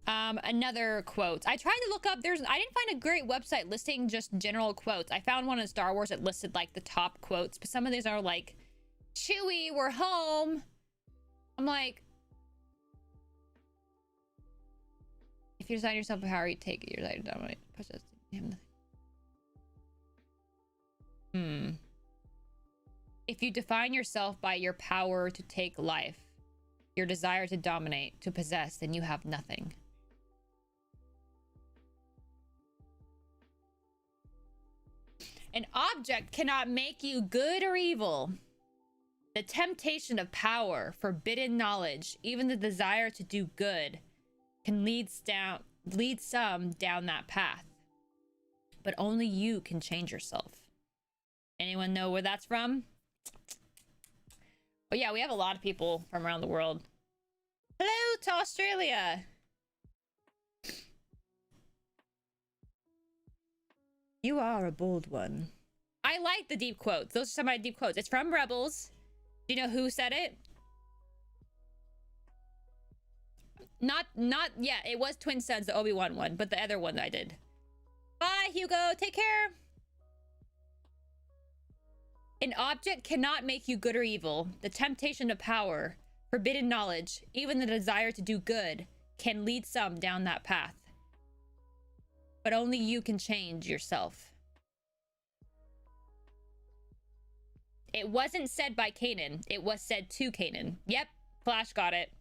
Another quote. I tried to look up. I didn't find a great website listing just general quotes. I found one in Star Wars that listed like the top quotes, but some of these are like, "Chewie, we're home." I'm like, if you design yourself a power, you take it. You're like, dominate. If you define yourself by your power to take life, your desire to dominate, to possess, then you have nothing. An object cannot make you good or evil. The temptation of power, forbidden knowledge, even the desire to do good can lead some down that path. But only you can change yourself. Anyone know where that's from? Oh yeah, we have a lot of people from around the world. Hello to Australia. You are a bold one. I like the deep quotes. Those are some of my deep quotes. It's from Rebels. Do you know who said it? Not yeah, it was Twin Sons, the Obi-Wan one, but the other one I did. Bye, Hugo. Take care. An object cannot make you good or evil. The temptation of power, forbidden knowledge, even the desire to do good can lead some down that path. But only you can change yourself. It wasn't said by Kanan. It was said to Kanan. Yep, Flash got it.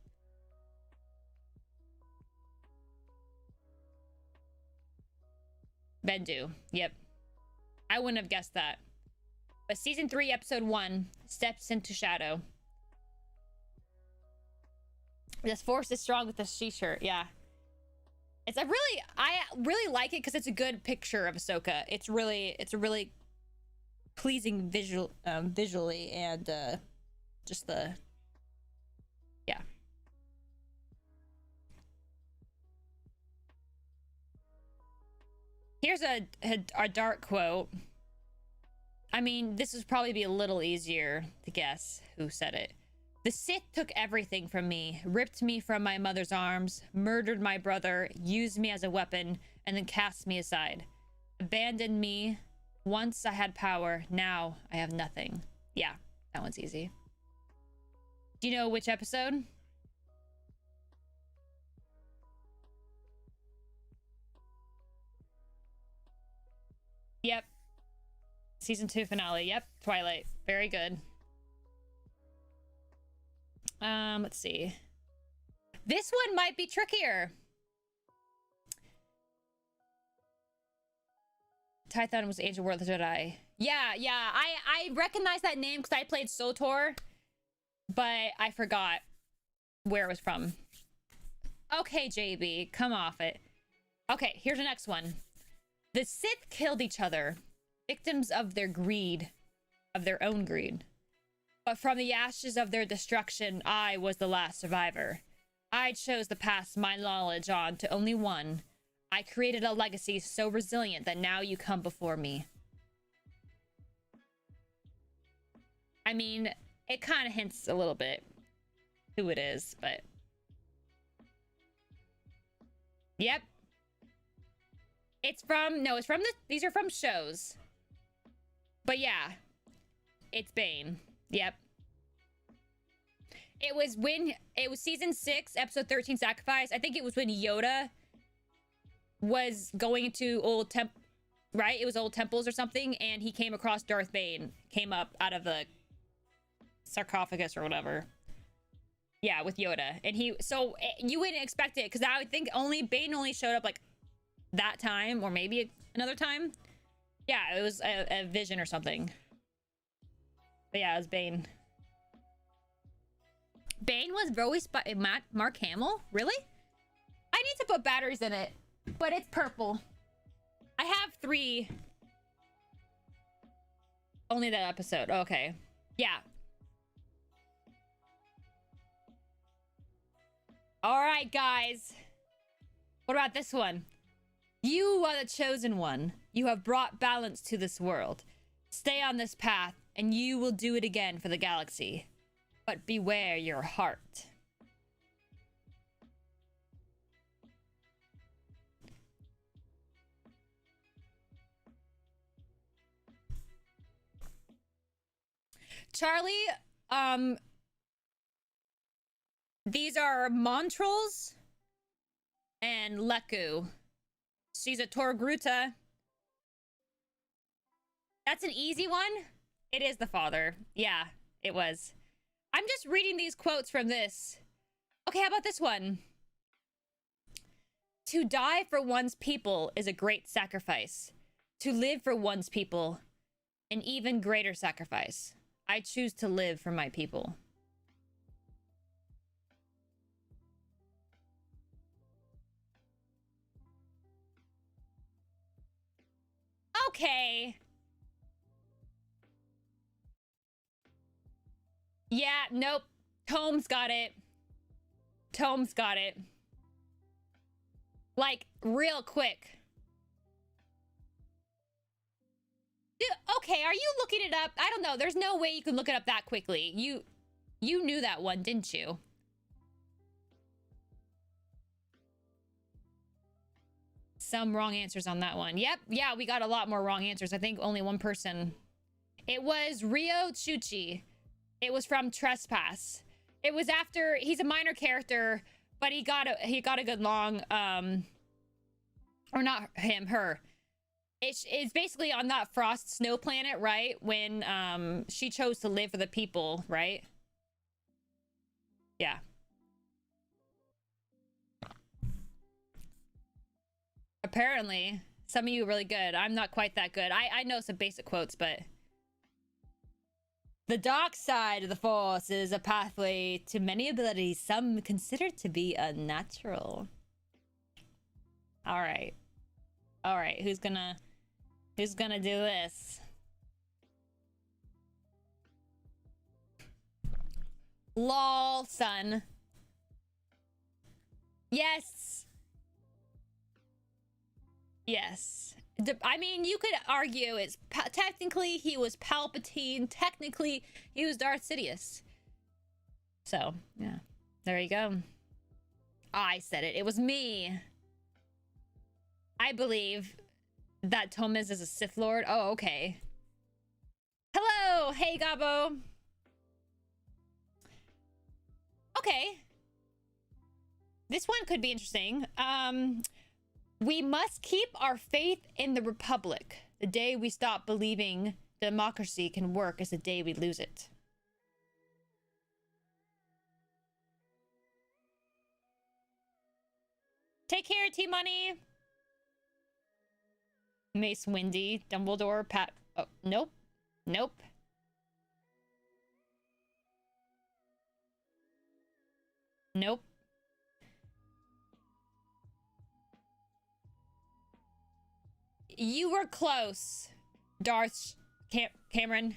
Bendu. Yep. I wouldn't have guessed that. But season 3, episode 1 steps into shadow. This force is strong with this t-shirt. Yeah. I really like it because it's a good picture of Ahsoka. It's a really pleasing visually, and just the, yeah. Here's a dark quote. I mean, this would probably be a little easier to guess who said it. The Sith took everything from me, ripped me from my mother's arms, murdered my brother, used me as a weapon, and then cast me aside. Abandoned me. Once I had power, now I have nothing. Yeah, that one's easy. Do you know which episode? Yep. Season 2 finale. Yep, Twilight. Very good. Let's see. This one might be trickier. Tython was Angel World of the Jedi. Yeah. I recognize that name because I played SWTOR, but I forgot where it was from. Okay, JB, come off it. Okay, here's the next one. The Sith killed each other, victims of their greed, of their own greed. But from the ashes of their destruction, I was the last survivor. I chose to pass my knowledge on to only one. I created a legacy so resilient that now you come before me. I mean, it kind of hints a little bit who it is, but... Yep. It's from, no, it's from these are from shows. But yeah, it's Bane. Yep. It was season 6, episode 13, Sacrifice. I think it was when Yoda was going to right? It was old temples or something, and he came across Darth Bane. Came up out of the sarcophagus or whatever. Yeah, with Yoda. And so you wouldn't expect it, because I would think Bane only showed up like that time, or maybe another time. Yeah, it was a vision or something. But yeah, it was Bane. Bane was voiced by Mark Hamill? Really? I need to put batteries in it, but it's purple. I have 3. Only that episode. Okay. Yeah. All right, guys. What about this one? You are the chosen one. You have brought balance to this world. Stay on this path, and you will do it again for the galaxy. But beware your heart. Charlie, these are Montrolls and Leku. She's a Torgruta. That's an easy one. It is the father. Yeah, it was. I'm just reading these quotes from this. Okay, how about this one? To die for one's people is a great sacrifice. To live for one's people, an even greater sacrifice. I choose to live for my people. Okay. Yeah, nope. Tome's got it. Tome's got it. Like, real quick. Dude, okay, are you looking it up? I don't know. There's no way you can look it up that quickly. You knew that one, didn't you? Some wrong answers on that one. Yep. Yeah, we got a lot more wrong answers. I think only one person. It was Ryo Chuchi. It was from Trespass. It was after, he's a minor character, but he got a good long, or not him, her. It's basically on that Frost Snow planet, right? When she chose to live for the people, right? Yeah. Apparently, some of you are really good. I'm not quite that good. I know some basic quotes, but... The dark side of the Force is a pathway to many abilities some consider to be unnatural. Alright. Alright, who's gonna do this? Lol, son. Yes. Yes. I mean, you could argue it's technically he was Palpatine. Technically, he was Darth Sidious. So, yeah. There you go. I said it. It was me. I believe that Tomiz is a Sith Lord. Oh, okay. Hello! Hey, Gabo! Okay. This one could be interesting. We must keep our faith in the Republic. The day we stop believing democracy can work is the day we lose it. Take care, T-Money. Mace Windy, Dumbledore, Pat... Oh, nope. Nope. Nope. You were close, Darth Cameron.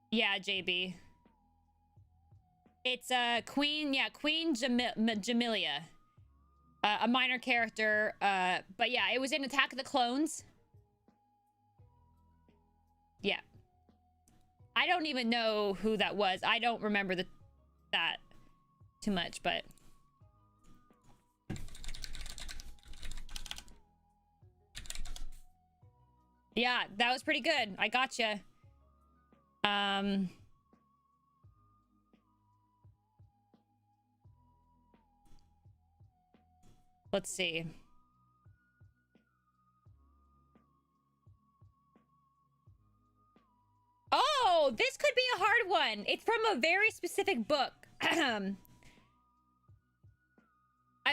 Yeah, JB. It's Queen, yeah, Queen Jamilia. A minor character, but yeah, it was in Attack of the Clones. Yeah. I don't even know who that was. I don't remember that too much, but... Yeah, that was pretty good. I gotcha. Let's see. Oh, this could be a hard one. It's from a very specific book. I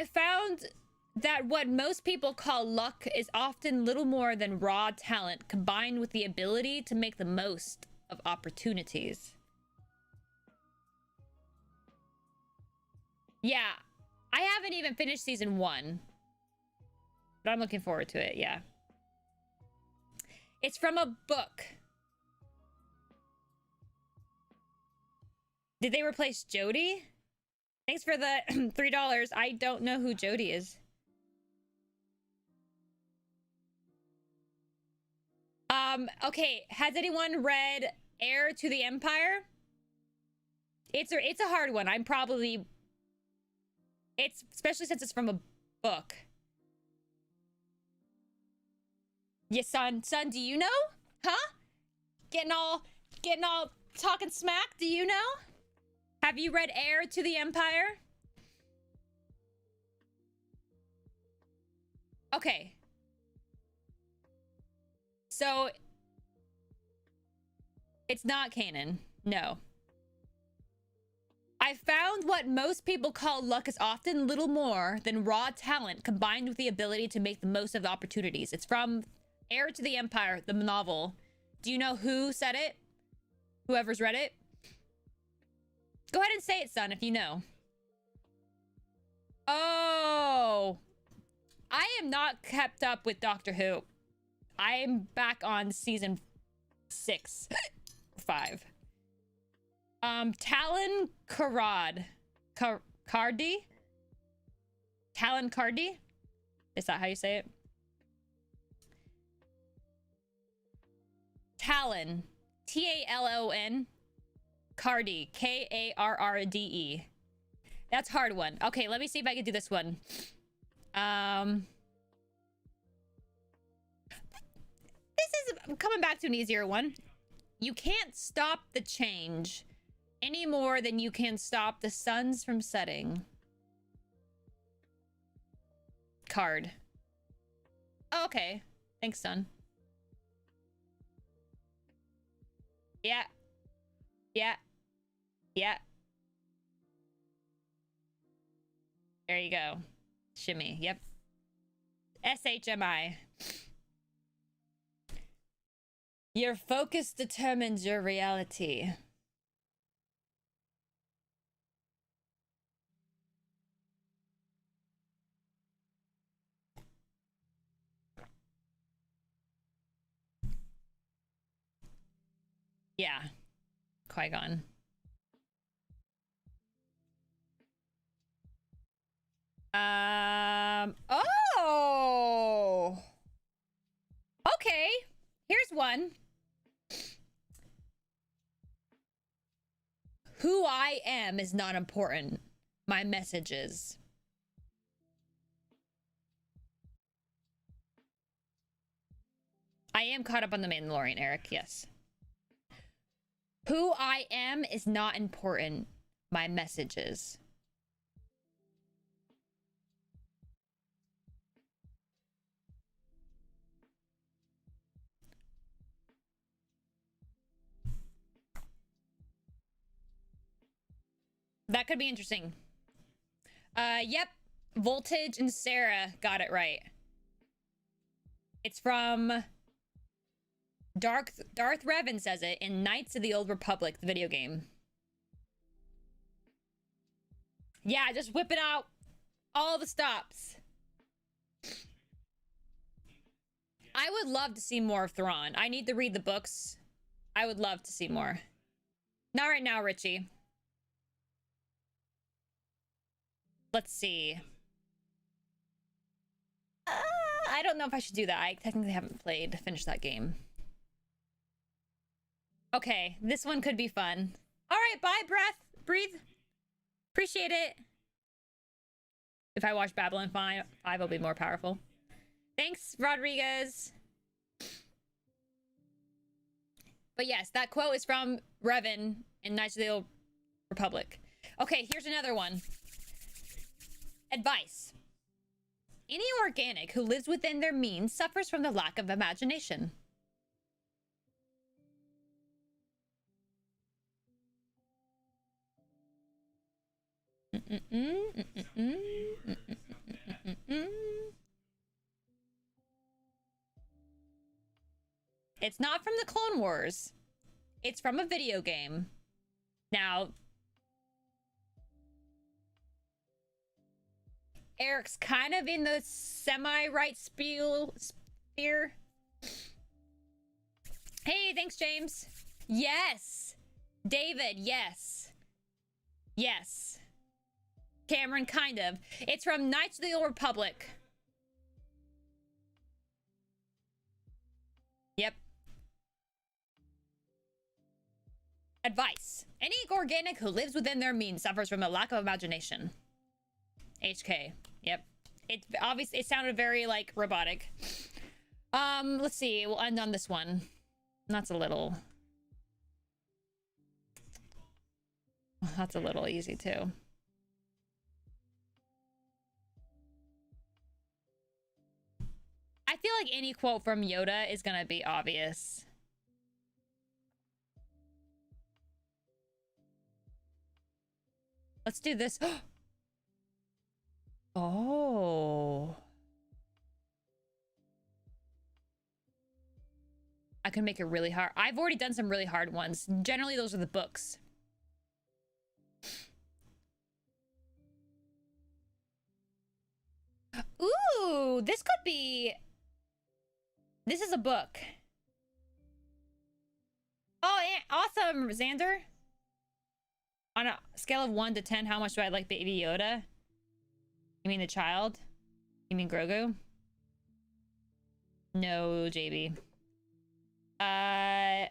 found that what most people call luck is often little more than raw talent combined with the ability to make the most of opportunities. Yeah, I haven't even finished season 1, but I'm looking forward to it. Yeah, it's from a book. Did they replace Jody? Thanks for the $3. I don't know who Jody is. Okay, has anyone read Heir to the Empire? It's a hard one. It's especially since it's from a book. Yeah, son, do you know? Huh? Getting all talking smack, do you know? Have you read Heir to the Empire? Okay. So it's not canon. No. I found what most people call luck is often little more than raw talent combined with the ability to make the most of the opportunities. It's from Heir to the Empire, the novel. Do you know who said it? Whoever's read it? Go ahead and say it, son, if you know. Oh. I am not kept up with Doctor Who. I am back on season 6. 5. Talon Karad. Cardi? Talon Cardi? Is that how you say it? Talon. Talon. Cardi. Karrde. That's a hard one. Okay, let me see if I can do this one. This is coming back to an easier one. You can't stop the change any more than you can stop the suns from setting. Card. Oh, okay. Thanks, son. Yeah. Yeah. Yeah. There you go. Shimmy. Yep. SHMI. Your focus determines your reality. Yeah. Qui-Gon. Oh. Okay. Here's one. Who I am is not important. My message is. I am caught up on the Mandalorian, Eric. Yes. Who I am is not important. My message is. That could be interesting. Yep. Voltage and Sarah got it right. It's from Darth Revan says it in Knights of the Old Republic, the video game. Yeah, just whipping out all the stops. I would love to see more of Thrawn. I need to read the books. I would love to see more. Not right now, Richie. Let's see. I don't know if I should do that. I technically haven't finished that game. Okay, this one could be fun. All right, bye, breathe. Appreciate it. If I watch Babylon 5, I'll be more powerful. Thanks, Rodriguez. But yes, that quote is from Revan in Knights of the Old Republic. Okay, here's another one. Advice. Any organic who lives within their means suffers from the lack of imagination. It's not from the Clone Wars. It's from a video game. Now, Eric's kind of in the semi-right sphere. Hey, thanks, James. Yes. David, yes. Yes. Cameron, kind of. It's from Knights of the Old Republic. Yep. Advice. Any organic who lives within their means suffers from a lack of imagination. HK. Yep. It obviously, it sounded very, like, robotic. Let's see. We'll end on this one. That's a little easy, too. I feel like any quote from Yoda is gonna be obvious. Let's do this. Oh. I can make it really hard. I've already done some really hard ones. Generally, those are the books. Ooh, this could be... This is a book. Oh, awesome, Xander. On a scale of 1 to 10, how much do I like Baby Yoda? You mean the child? You mean Grogu? No, JB. I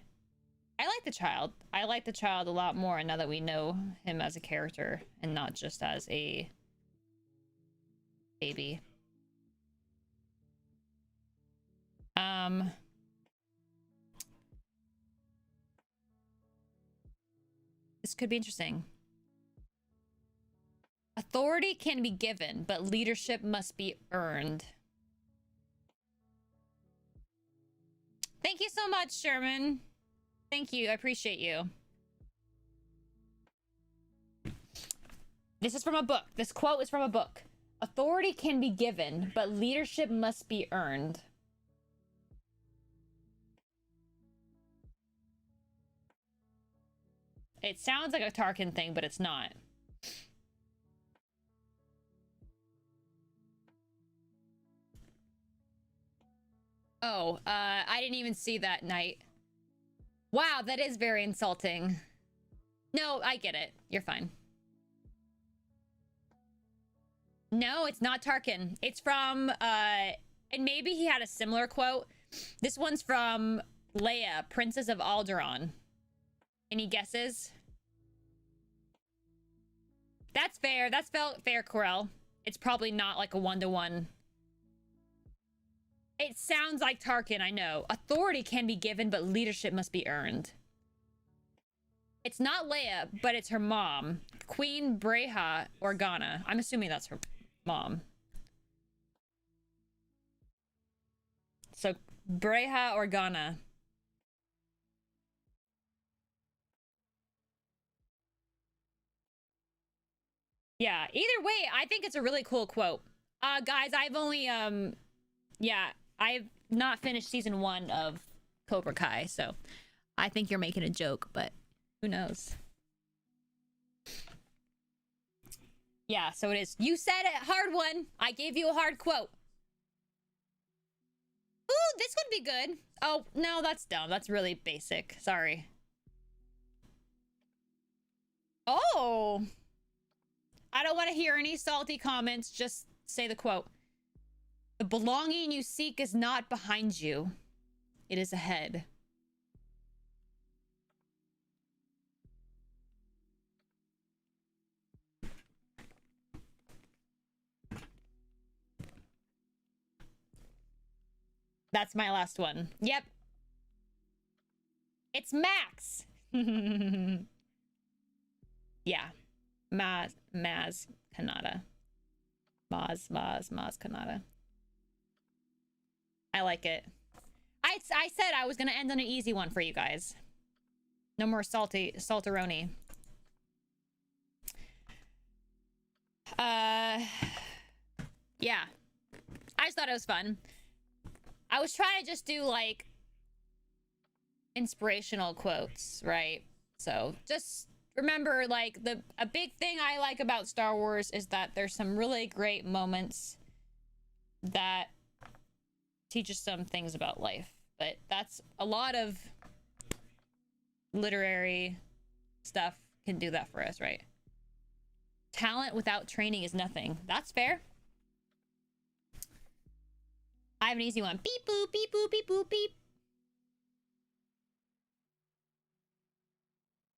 like the child. I like the child a lot more now that we know him as a character and not just as a baby. This could be interesting. Authority can be given, but leadership must be earned. Thank you so much, Sherman. Thank you. I appreciate you. This is from a book. This quote is from a book. Authority can be given, but leadership must be earned. It sounds like a Tarkin thing, but it's not. Oh, I didn't even see that night. Wow, that is very insulting. No, I get it. You're fine. No, it's not Tarkin. It's from, and maybe he had a similar quote. This one's from Leia, Princess of Alderaan. Any guesses? That's fair. That's fair, Corel. It's probably not like a 1-to-1. It sounds like Tarkin, I know. Authority can be given, but leadership must be earned. It's not Leia, but it's her mom. Queen Breha Organa. I'm assuming that's her mom. So, Breha Organa. Yeah, either way, I think it's a really cool quote. Guys, I've only, yeah, I've not finished season 1 of Cobra Kai, so I think you're making a joke, but who knows? Yeah, so it is. You said it, hard one. I gave you a hard quote. Ooh, this would be good. Oh, no, that's dumb. That's really basic. Sorry. Oh. I don't want to hear any salty comments. Just say the quote. The belonging you seek is not behind you. It is ahead. That's my last one. Yep. It's Max. Yeah. Maz Kanata. Maz Kanata. I like it. I said I was gonna end on an easy one for you guys. No more saltaroni. Yeah. I just thought it was fun. I was trying to just do like inspirational quotes, right? So just remember, like, a big thing I like about Star Wars is that there's some really great moments that teach us some things about life. But that's a lot of literary stuff can do that for us, right? Talent without training is nothing. That's fair. I have an easy one. Beep boop, beep boop, beep boop, beep.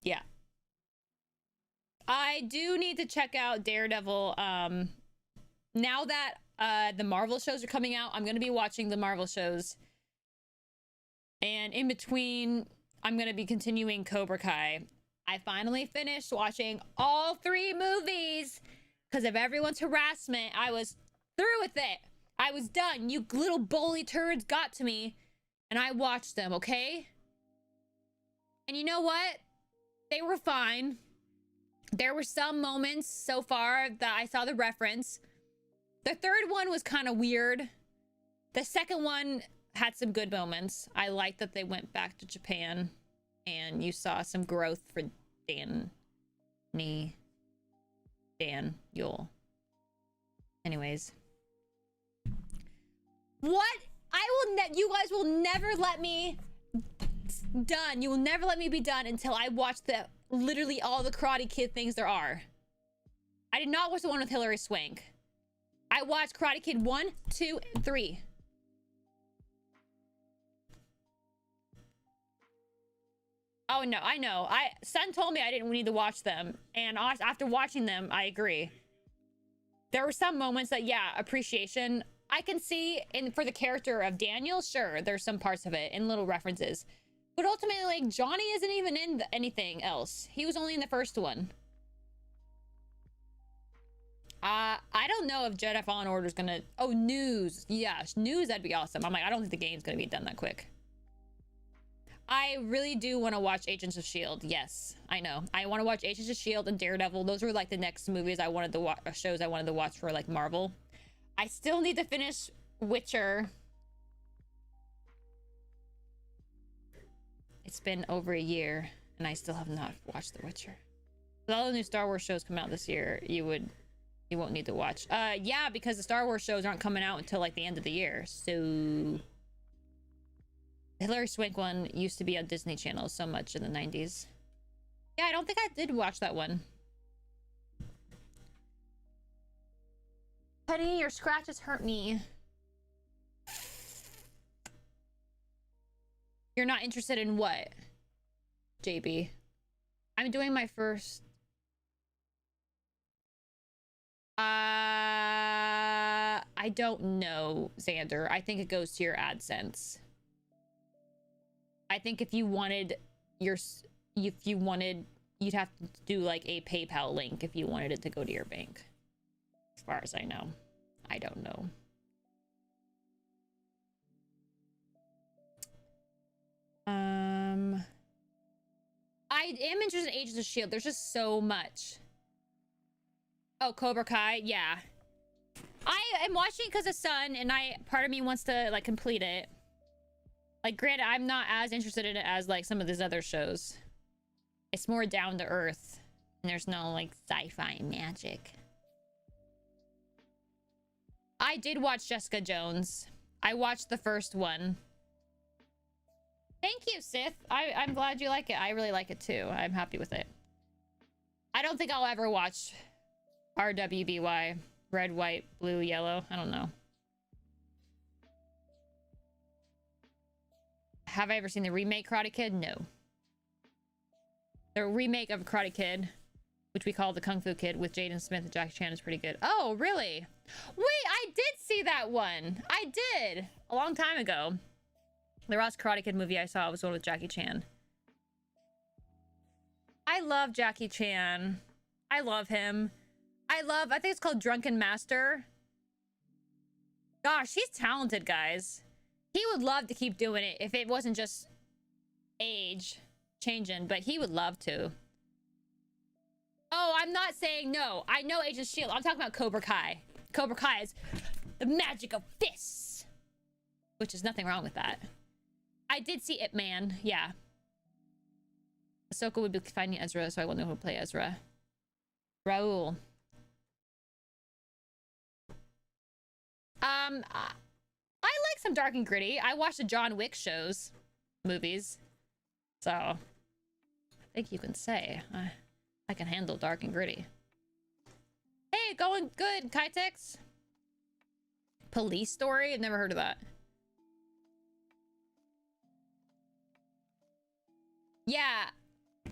Yeah. I do need to check out Daredevil. Now that the Marvel shows are coming out, I'm gonna be watching the Marvel shows. And in between, I'm gonna be continuing Cobra Kai. I finally finished watching all 3 movies because of everyone's harassment. I was through with it. I was done. You little bully turds got to me, and I watched them, okay? And you know what? They were fine. There were some moments so far that I saw the reference. The third one was kind of weird. The second one had some good moments. I liked that they went back to Japan, and you saw some growth for Daniel. Anyways. What? You guys will never let me done. You will never let me be done until I watch literally all the Karate Kid things there are. I did not watch the one with Hilary Swank. I watched Karate Kid 1, 2, and 3. Oh no, I know. Son told me I didn't need to watch them, and after watching them, I agree. There were some moments that, yeah, appreciation I can see for the character of Daniel. Sure, there's some parts of it and little references, but ultimately, like, Johnny isn't even in anything else. He was only in the first one. I don't know if Jedi Fallen Order is gonna. Oh, news. Yes, news. That'd be awesome. I'm like, I don't think the game's gonna be done that quick. I really do want to watch Agents of S.H.I.E.L.D. Yes, I know. I want to watch Agents of S.H.I.E.L.D. and Daredevil. Those were like the next movies I wanted to watch, shows I wanted to watch for like Marvel. I still need to finish Witcher. It's been over a year and I still have not watched The Witcher. With all the new Star Wars shows come out this year, you won't need to watch. Yeah, because the Star Wars shows aren't coming out until like the end of the year. So the Hilary Swank one used to be on Disney Channel so much in the 90s. Yeah, I don't think I did watch that one. Penny, your scratches hurt me. You're not interested in what? JB. I'm doing my first. I don't know, Xander. I think it goes to your AdSense. I think if you wanted you'd have to do like a PayPal link if you wanted it to go to your bank. As far as I know. I don't know. I am interested in Agents of S.H.I.E.L.D. There's just so much. Oh, Cobra Kai, yeah. I am watching because of Son, and part of me wants to like complete it. Like, granted, I'm not as interested in it as like some of these other shows. It's more down to earth, and there's no like sci-fi magic. I did watch Jessica Jones. I watched the first one. Thank you, Sith. I'm glad you like it. I really like it too. I'm happy with it. I don't think I'll ever watch RWBY. Red, white, blue, yellow. I don't know. Have I ever seen the remake Karate Kid? No. The remake of Karate Kid, which we call the Kung Fu Kid with Jaden Smith and Jackie Chan, is pretty good. Oh, really? Wait, I did see that one. I did. A long time ago. The last Karate Kid movie I saw was one with Jackie Chan. I love Jackie Chan. I love him. I think it's called Drunken Master. Gosh, he's talented, guys. He would love to keep doing it if it wasn't just age changing, but he would love to. Oh, I'm not saying no. I know Agent Shield. I'm talking about Cobra Kai. Cobra Kai is the magic of fists, which is nothing wrong with that. I did see Ip Man. Yeah. Ahsoka would be finding Ezra, so I won't know who to play Ezra. Raul. I like some dark and gritty. I watched the John Wick movies. So, I think you can say I can handle dark and gritty. Hey, going good, Kytex. Police Story? I've never heard of that. Yeah.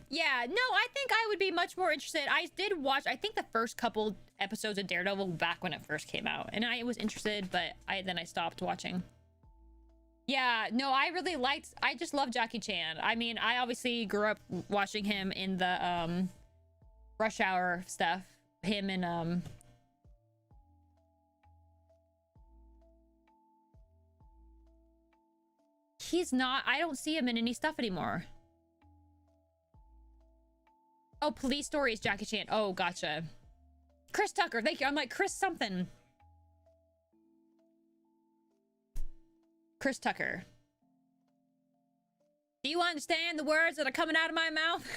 Yeah, no, I think I would be much more interested. I did watch, I think, the first couple episodes of Daredevil back when it first came out. And I was interested, but then I stopped watching. Yeah, no, I just love Jackie Chan. I mean, I obviously grew up watching him in the Rush Hour stuff. Him and he's not, I don't see him in any stuff anymore. Oh, Police Story is Jackie Chan. Oh, gotcha. Chris Tucker, thank you. I'm like, Chris something. Chris Tucker. Do you understand the words that are coming out of my mouth?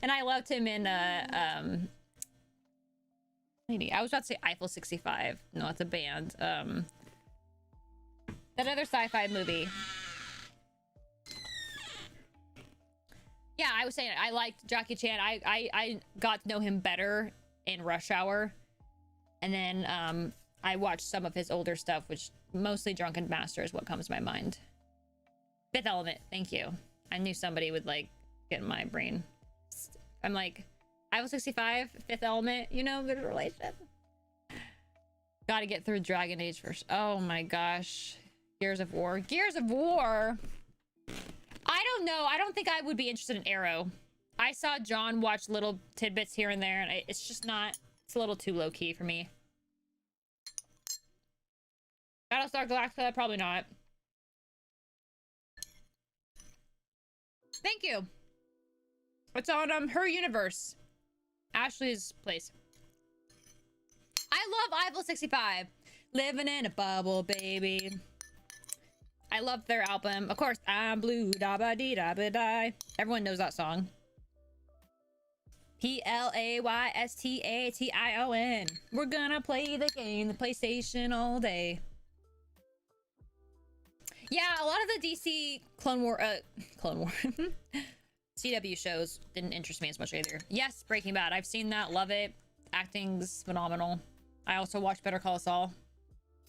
And I loved him in, maybe, I was about to say Eiffel 65. No, it's a band. That other sci-fi movie. Yeah, I was saying I liked Jackie Chan. I got to know him better in Rush Hour. And then I watched some of his older stuff, which mostly Drunken Master is what comes to my mind. Fifth Element, thank you. I knew somebody would like get in my brain. I'm like, Eiffel 65, Fifth Element, you know, there's a relation. Gotta get through Dragon Age first. Oh my gosh. Gears of War. Gears of War! I don't know. I don't think I would be interested in Arrow. I saw John watch little tidbits here and there, and it's just not... It's a little too low-key for me. Battlestar Galactica? Probably not. Thank you. It's on Her Universe. Ashley's place. I love Eiffel 65. Living in a bubble, baby. I love their album. Of course, I'm blue, da ba dee da ba die. Everyone knows that song. Playstaton. We're gonna play the game, the PlayStation all day. Yeah, a lot of the DC Clone War CW shows didn't interest me as much either. Yes, Breaking Bad. I've seen that. Love it. Acting's phenomenal. I also watched Better Call Saul.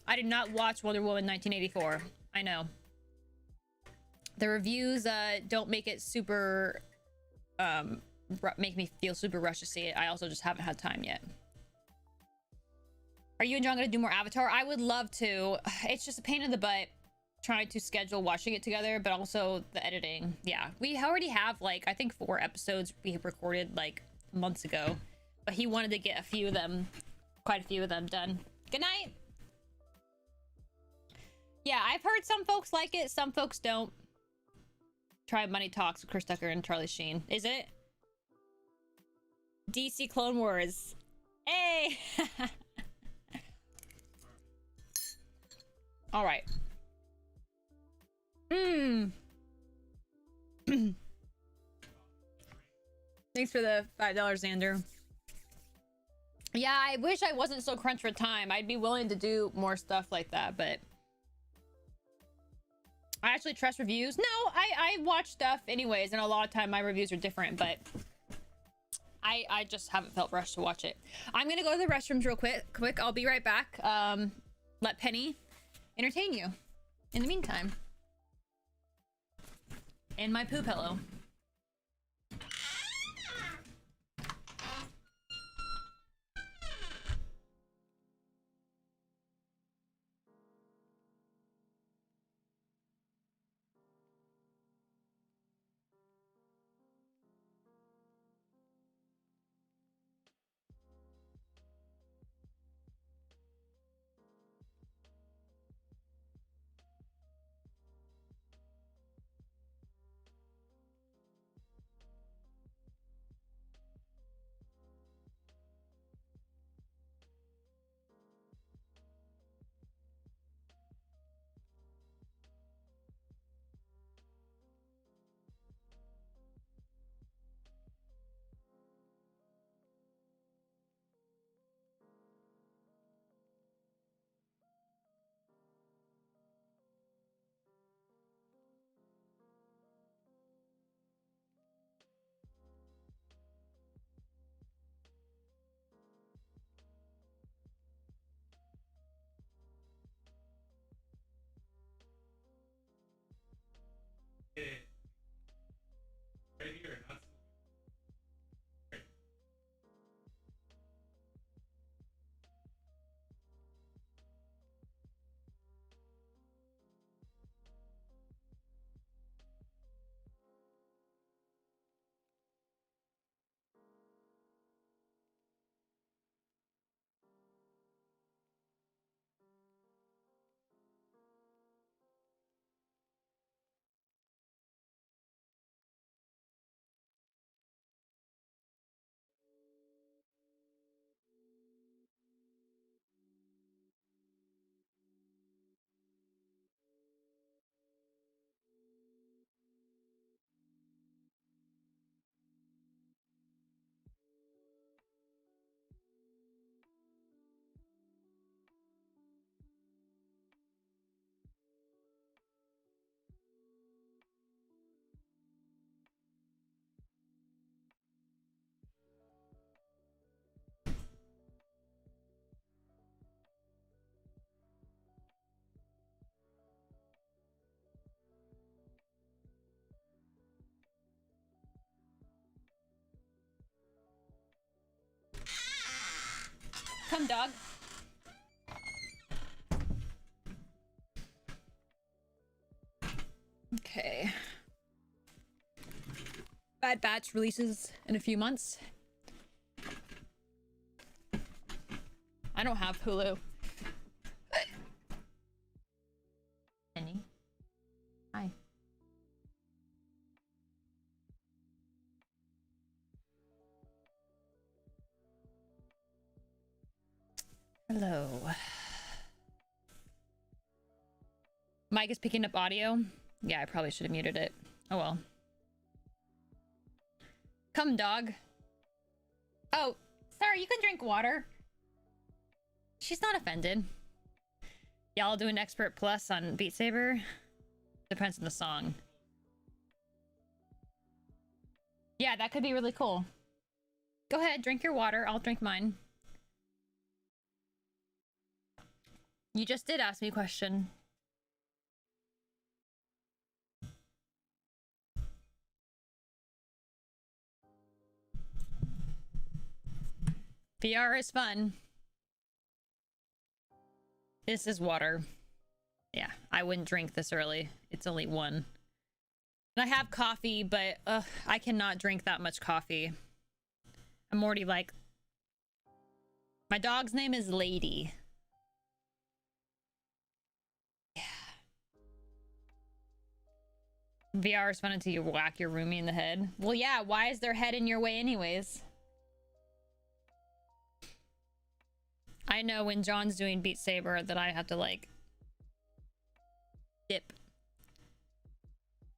I did not watch Wonder Woman 1984. I know. The reviews don't make it super make me feel super rushed to see it. I also just haven't had time yet. Are you and John gonna do more Avatar? I would love to. It's just a pain in the butt trying to schedule watching it together, but also the editing. Yeah, we already have like I think 4 episodes we recorded like months ago, but he wanted to get quite a few of them done. Good night. Yeah, I've heard some folks like it, some folks don't. Try Money Talks with Chris Tucker and Charlie Sheen. Is it? DC Clone Wars. Hey! Alright. Thanks for the $5, Xander. Yeah, I wish I wasn't so crunched for time. I'd be willing to do more stuff like that, but... I actually trust reviews. No, I watch stuff anyways, and a lot of time my reviews are different, but I just haven't felt rushed to watch it. I'm gonna go to the restrooms real quick. I'll be right back. Let Penny entertain you in the meantime. And my poo pillow. Come, dog. Okay. Bad Batch releases in a few months. I don't have Hulu. Penny. Hi. Hello. Mike is picking up audio. Yeah, I probably should have muted it. Oh well. Come, dog. Oh, sorry, you can drink water. She's not offended. Y'all do an expert plus on Beat Saber? Depends on the song. Yeah, that could be really cool. Go ahead, drink your water. I'll drink mine. You just did ask me a question. VR is fun. This is water. Yeah, I wouldn't drink this early. It's only 1. And I have coffee, but I cannot drink that much coffee. I'm already like... My dog's name is Lady. Yeah. VR is fun until you whack your roomie in the head. Well, yeah, why is their head in your way anyways? I know when John's doing Beat Saber that I have to, like, dip.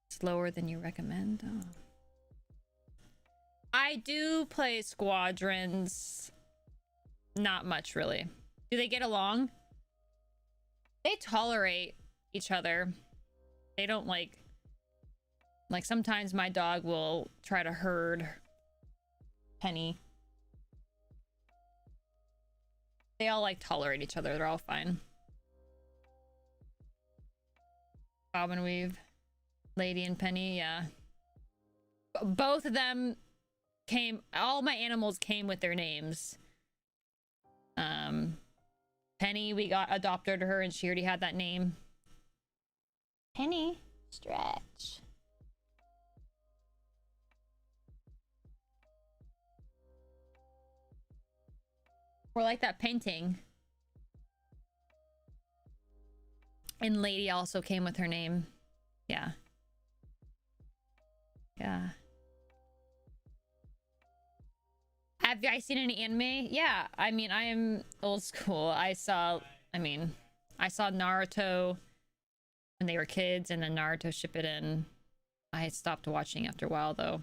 Slower than you recommend? Oh. I do play Squadrons. Not much, really. Do they get along? They tolerate each other. They don't, like... Like, sometimes my dog will try to herd Penny. They all, like, tolerate each other. They're all fine. Bob and Weave. Lady and Penny, yeah. Both of them came... All my animals came with their names. Penny, we adopted her and she already had that name. Penny. Stretch. Or like that painting. And Lady also came with her name. Yeah. Yeah. Have you guys seen any anime? Yeah, I mean, I am old school. I saw Naruto when they were kids, and then Naruto Shippuden. I stopped watching after a while, though.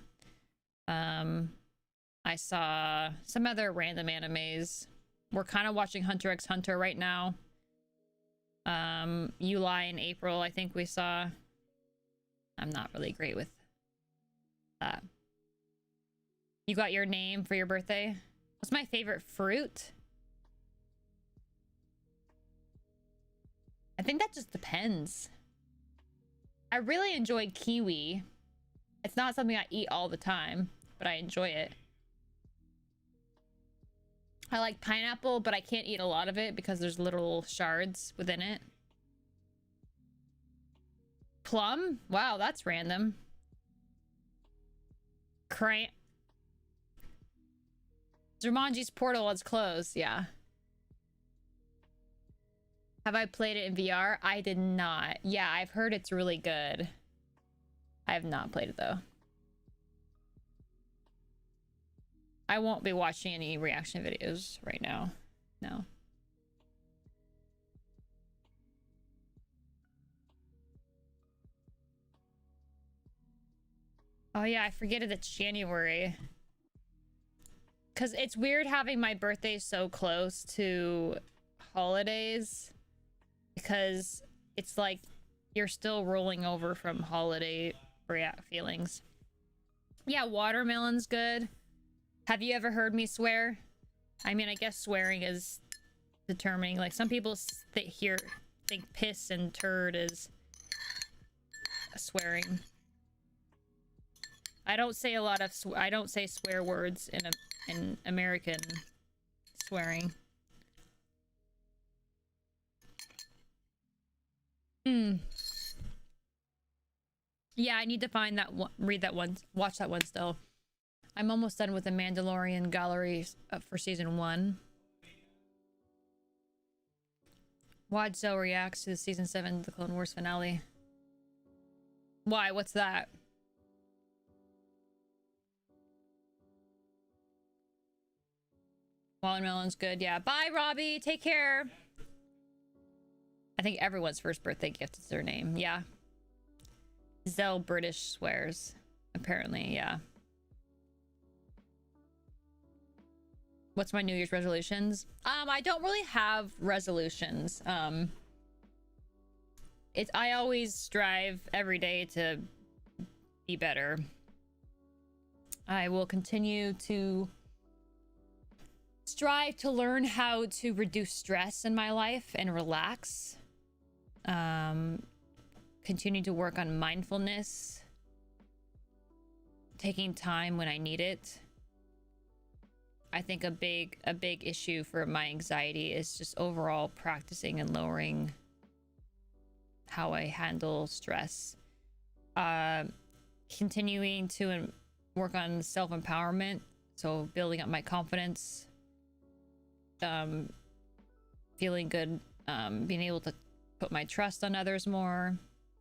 I saw some other random animes. We're kind of watching Hunter x Hunter right now. July and April, I think we saw. I'm not really great with that. You got your name for your birthday? What's my favorite fruit? I think that just depends. I really enjoy kiwi. It's not something I eat all the time, but I enjoy it. I like pineapple, but I can't eat a lot of it because there's little shards within it. Plum? Wow, that's random. Jumanji's portal is closed, yeah. Have I played it in VR? I did not. Yeah, I've heard it's really good. I have not played it, though. I won't be watching any reaction videos right now. No. Oh yeah, I forget it. It's January. Because it's weird having my birthday so close to holidays. Because it's like you're still rolling over from holiday feelings. Yeah, watermelon's good. Have you ever heard me swear? I mean, I guess swearing is determining. Like, some people think piss and turd is swearing. I don't say a lot of I don't say swear words in American swearing. Hmm. Yeah, I need to find that one, read that one, watch that one still. I'm almost done with the Mandalorian gallery for season 1. Wadzo reacts to the season 7 The Clone Wars finale. Why? What's that? Watermelon's good. Yeah. Bye, Robbie. Take care. I think everyone's first birthday gift is their name. Yeah. Zell British swears. Apparently, yeah. What's my New Year's resolutions? I don't really have resolutions. I always strive every day to be better. I will continue to strive to learn how to reduce stress in my life and relax. Continue to work on mindfulness, taking time when I need it. I think a big issue for my anxiety is just overall practicing and lowering how I handle stress. Continuing to work on self-empowerment, so building up my confidence, feeling good, being able to put my trust on others more,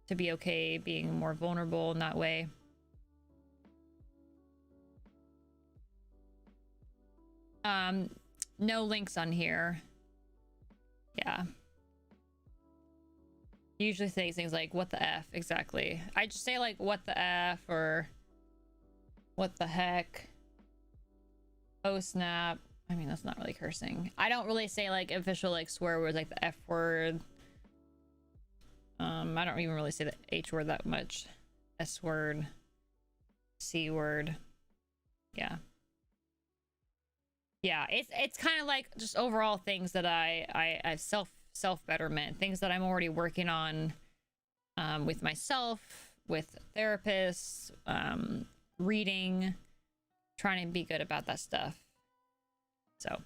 to be okay being more vulnerable in that way. No links on here. Yeah. Usually say things like, what the F? Exactly. I just say like, what the F, or what the heck? Oh snap. I mean, that's not really cursing. I don't really say like official like swear words like the F word. I don't even really say the H word that much. S word. C word. Yeah. Yeah, it's kind of like just overall things that I self betterment, things that I'm already working on with myself, with therapists, reading, trying to be good about that stuff. So,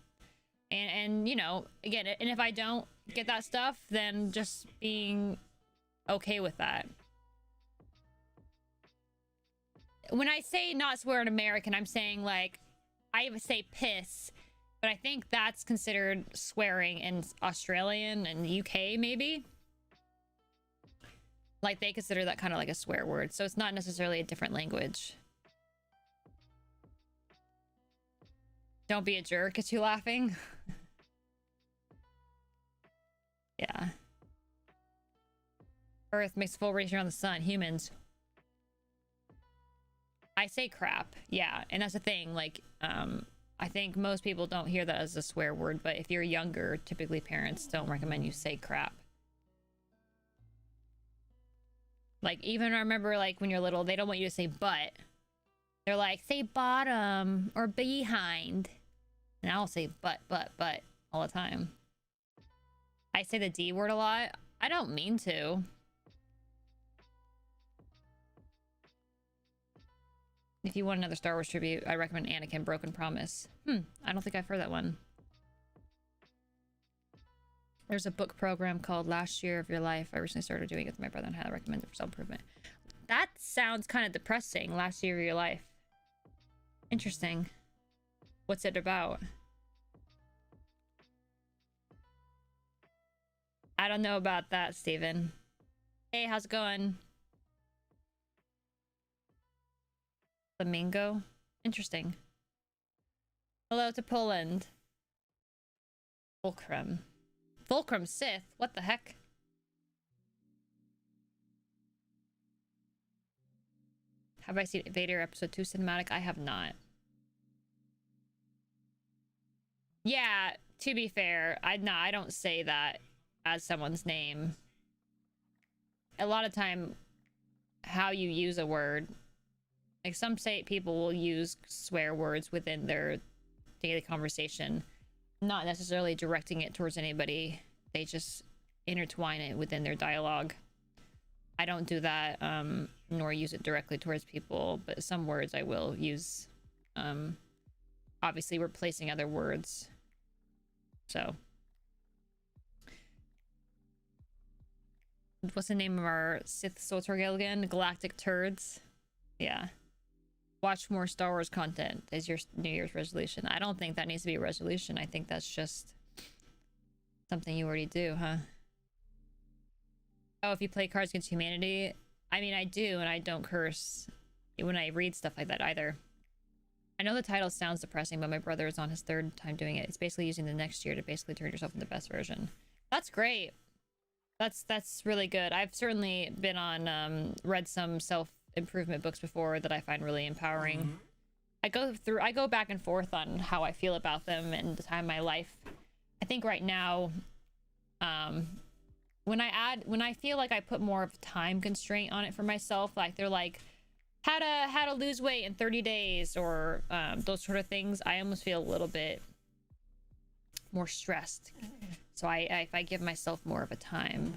and you know, again, and if I don't get that stuff, then just being okay with that. When I say not swear in American, I'm saying like, I would say piss, but I think that's considered swearing in Australian and UK, maybe. Like, they consider that kind of like a swear word, so it's not necessarily a different language. Don't be a jerk. Is you laughing? Yeah. Earth makes full race around the sun. Humans. I say crap. Yeah, and that's the thing. Like, I think most people don't hear that as a swear word, but if you're younger, typically parents don't recommend you say crap. Like, even I remember, like, when you're little, they don't want you to say butt. They're like, say bottom or behind. And I'll say butt all the time. I say the D word a lot. I don't mean to. If you want another Star Wars tribute, I recommend Anakin Broken Promise. I don't think I've heard that one. There's a book program called Last Year of Your Life. I recently started doing it with my brother and highly recommend it for self-improvement. That sounds kind of depressing, Last Year of Your Life. Interesting. What's it about? I don't know about that, Steven. Hey, how's it going? Flamingo? Interesting. Hello to Poland. Fulcrum. Fulcrum Sith? What the heck? Have I seen Vader episode 2 cinematic? I have not. Yeah, to be fair, I don't say that as someone's name. A lot of time, how you use a word, like some people will use swear words within their daily conversation, not necessarily directing it towards anybody. They just intertwine it within their dialogue. I don't do that, nor use it directly towards people, but some words I will use, obviously replacing other words. So what's the name of our Sith Sotorgil again? Galactic Turds. Yeah. Watch more Star Wars content is your New Year's resolution. I don't think that needs to be a resolution. I think that's just something you already do, huh? Oh, if you play Cards Against Humanity, I mean, I do, and I don't curse when I read stuff like that either. I know the title sounds depressing, but my brother is on his 3rd time doing it. It's basically using the next year to basically turn yourself into the best version. That's great. That's really good. I've certainly been on read some self-improvement books before that I find really empowering. I go back and forth on how I feel about them and the time of my life. I think right now, when I feel like I put more of a time constraint on it for myself, like they're like how to lose weight in 30 days or those sort of things, I almost feel a little bit more stressed. So if I give myself more of a time,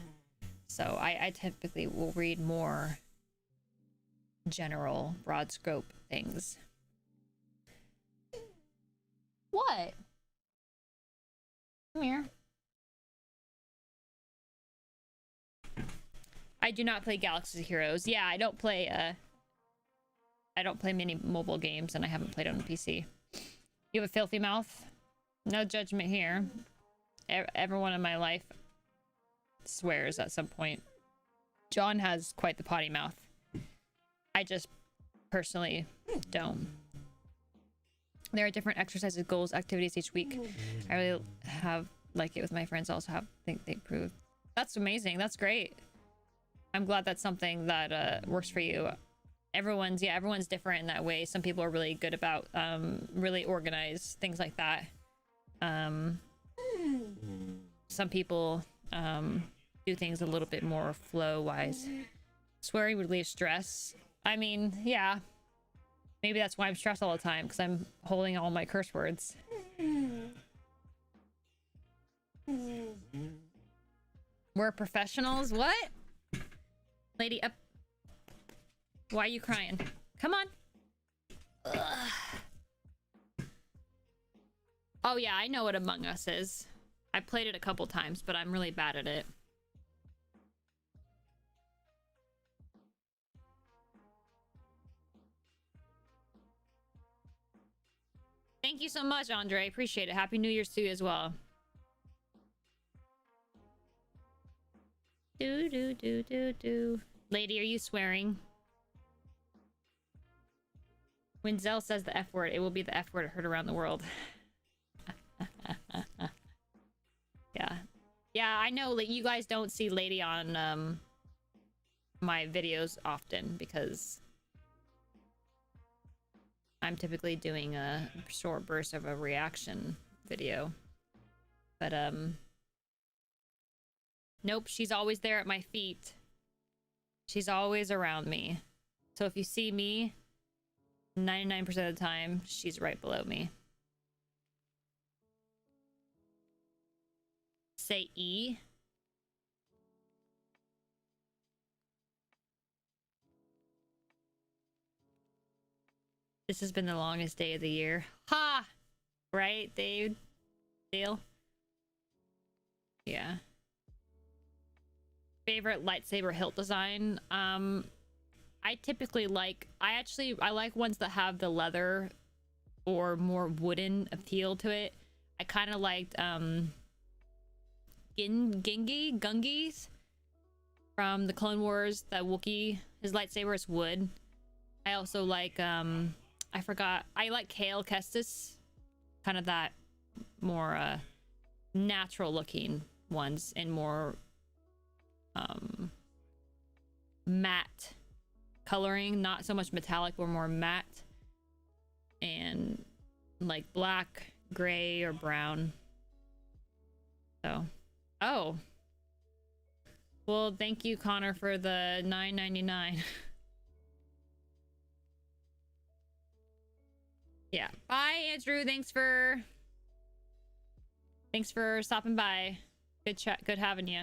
so I typically will read more general, broad scope things. What? Come here. I do not play Galaxy of Heroes. Yeah, I don't play many mobile games, and I haven't played on the PC. You have a filthy mouth? No judgment here. Everyone in my life swears at some point. John has quite the potty mouth. I just personally don't. There are different exercises, goals, activities each week. I really have like it with my friends. Also think they improve. That's amazing. That's great. I'm glad that's something that works for you. Everyone's different in that way. Some people are really good about really organized things like that. Some people do things a little bit more flow wise. Swearing would relieve stress. I mean, yeah, maybe that's why I'm stressed all the time, because I'm holding all my curse words. We're professionals. What? Lady up. Why are you crying? Come on. Ugh. Oh yeah, I know what Among Us is. I played it a couple times, but I'm really bad at it. Thank you so much, Andre. Appreciate it. Happy New Year's to you as well. Do. Lady, are you swearing? When Zell says the F word, it will be the F word heard around the world. Yeah, I know that you guys don't see Lady on my videos often because I'm typically doing a short burst of a reaction video. But nope, she's always there at my feet. She's always around me. So if you see me, 99% of the time, she's right below me. Say E. This has been the longest day of the year. Ha! Right, Dave? Dale? Yeah. Favorite lightsaber hilt design? I typically like... I like ones that have the leather or more wooden appeal to it. I kind of liked Gungi's from the Clone Wars. That Wookiee, his lightsaber is wood. I also like I forgot. I like Kale Kestis, kind of that more natural looking ones and more matte coloring, not so much metallic but more matte and like black, gray, or brown. So oh well, thank you, Connor, for the $9.99. Yeah, bye Andrew. Thanks for stopping by. Good chat, good having you.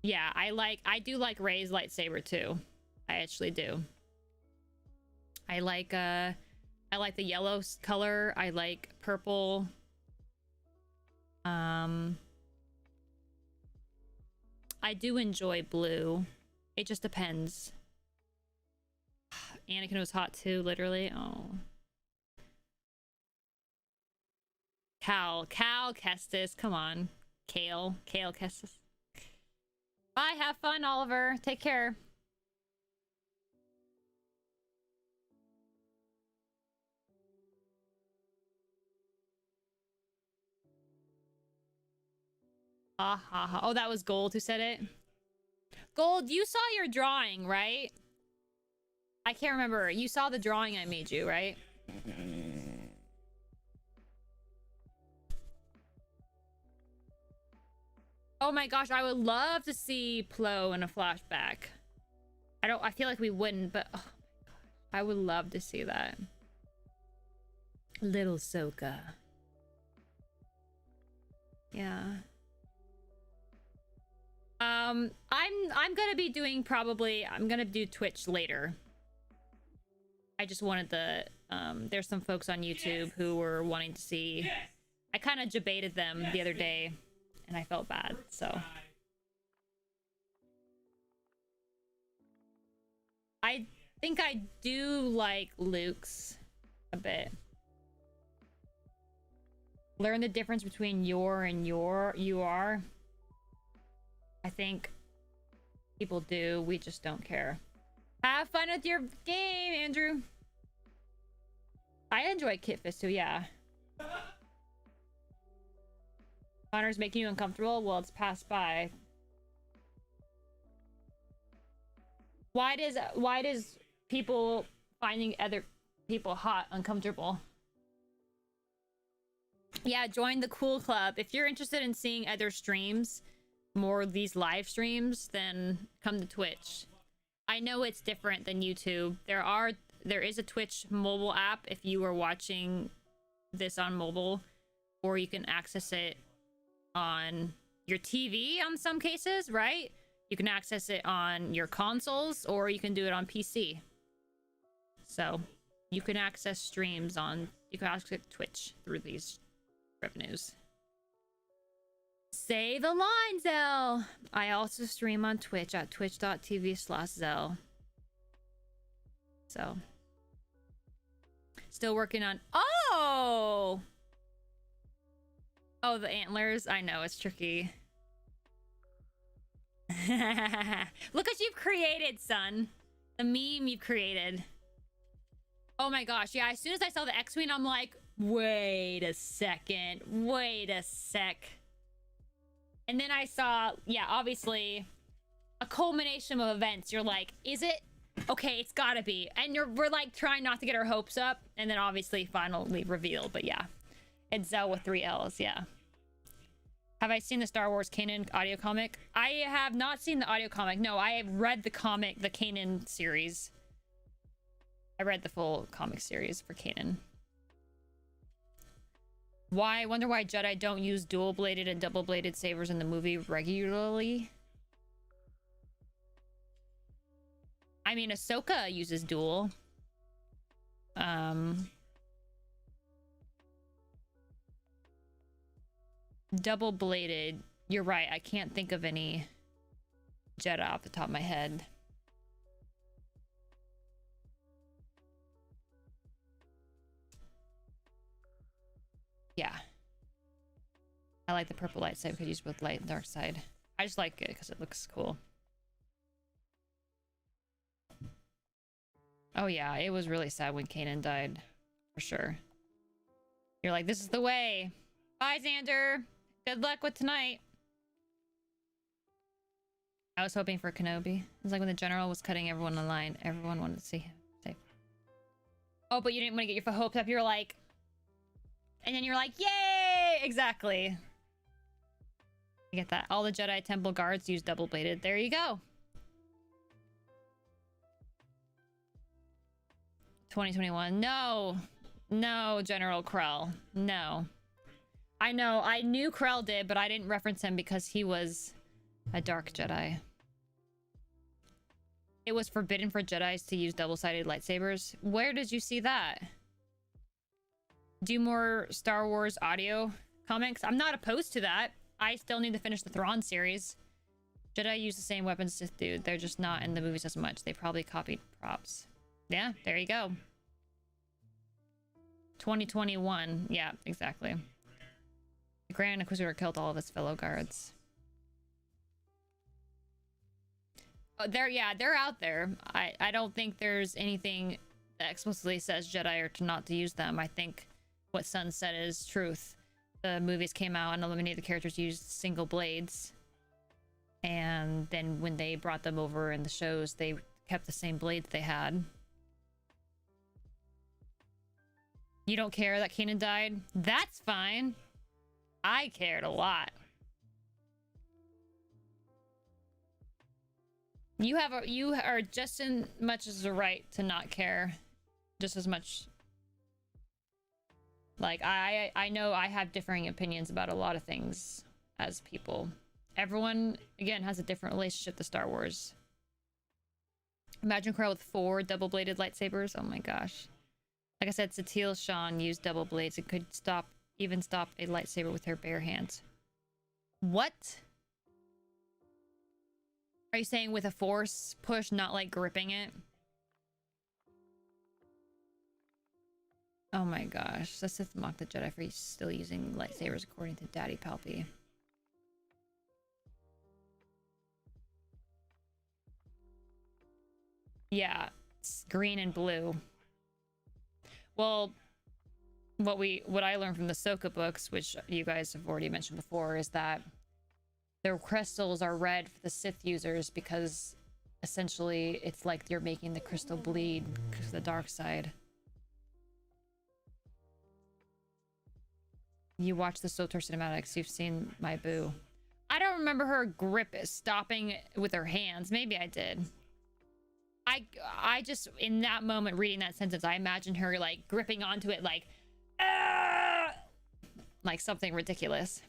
Yeah, I do like Rey's lightsaber too. I actually do. I like the yellow color. I like purple. I do enjoy blue. It just depends. Anakin was hot too, literally. Oh. Cal Kestis, come on. Kale Kestis. Bye, have fun, Oliver. Take care. Ha ha ha. Oh, that was Gold who said it. Gold, you saw your drawing, right? I can't remember. You saw the drawing I made you, right? Oh my gosh, I would love to see Plo in a flashback. I feel like we wouldn't, but oh my gosh, I would love to see that. Little Ahsoka. Yeah. I'm gonna be doing I'm gonna do Twitch later. I just wanted the there's some folks on YouTube who were wanting to see. I kind of debated them the other day and I felt bad, so I think I do like Luke's a bit. Learn the difference between your and you are. I think people do. We just don't care. Have fun with your game, Andrew. I enjoy Kit Fist too, yeah. Honor's making you uncomfortable? Well, it's passed by. Why does people finding other people hot uncomfortable? Yeah, join the cool club. If you're interested in seeing other streams, more of these live streams, then come to Twitch. I know it's different than YouTube. There is a Twitch mobile app if you are watching this on mobile, or you can access it on your TV on some cases, right? You can access it on your consoles, or you can do it on PC. So you can access streams you can access Twitch through these revenues. Say the line, Zell. I also stream on Twitch at twitch.tv/Zell. So still working on oh, the antlers. I know it's tricky. Look what you've created, son. The meme you created. Oh my gosh, yeah, as soon as I saw the X-Wing, I'm like, wait a second, wait a sec. And then I saw, yeah, obviously a culmination of events. You're like, is it? Okay, it's gotta be. And we're like trying not to get our hopes up, and then obviously finally revealed. But yeah, it's Zell with 3 L's, yeah. Have I seen the Star Wars Kanan audio comic? I have not seen the audio comic. No, I have read the comic, the Kanan series. I read the full comic series for Kanan. I wonder why Jedi don't use dual-bladed and double-bladed sabers in the movie regularly. I mean, Ahsoka uses dual. Double-bladed. You're right. I can't think of any Jedi off the top of my head. Yeah. I like the purple lightsaber because use both light and dark side. I just like it because it looks cool. Oh yeah, it was really sad when Kanan died. For sure. You're like, this is the way. Bye, Xander. Good luck with tonight. I was hoping for Kenobi. It's like when the general was cutting everyone in line. Everyone wanted to see him safe. Oh, but you didn't want to get your hopes up. You're like... And then you're like, yay! Exactly. I get that. All the Jedi Temple guards use double-bladed. There you go. 2021. No. No, General Krell. No. I know. I knew Krell did, but I didn't reference him because he was a dark Jedi. It was forbidden for Jedis to use double-sided lightsabers. Where did you see that? Do more Star Wars audio comics. I'm not opposed to that. I still need to finish the Thrawn series. Jedi use the same weapons Sith do. They're just not in the movies as much. They probably copied props. Yeah, there you go. 2021. Yeah, exactly. The Grand Inquisitor killed all of his fellow guards. Oh, they're out there. I don't think there's anything that explicitly says Jedi are not to use them. I think what Sun said is truth. The movies came out and many of the characters used single blades. And then when they brought them over in the shows, they kept the same blades they had. You don't care that Kanan died? That's fine. I cared a lot. You are just as much as the right to not care. Just as much. Like, I know I have differing opinions about a lot of things as people. Everyone, again, has a different relationship to Star Wars. Imagine Krell with 4 double-bladed lightsabers. Oh my gosh. Like I said, Satil Shan used double blades and could even stop a lightsaber with her bare hands. What? Are you saying with a force push, not like gripping it? Oh my gosh. The Sith mocked the Jedi for still using lightsabers according to Daddy Palpy. Yeah, it's green and blue. Well, what I learned from the Ahsoka books, which you guys have already mentioned before, is that their crystals are red for the Sith users because essentially it's like you're making the crystal bleed because of the dark side. You watch the SOTOR cinematics, you've seen my boo. I don't remember her grip stopping with her hands. Maybe I did. I just, in that moment reading that sentence, I imagined her like gripping onto it like, like something ridiculous.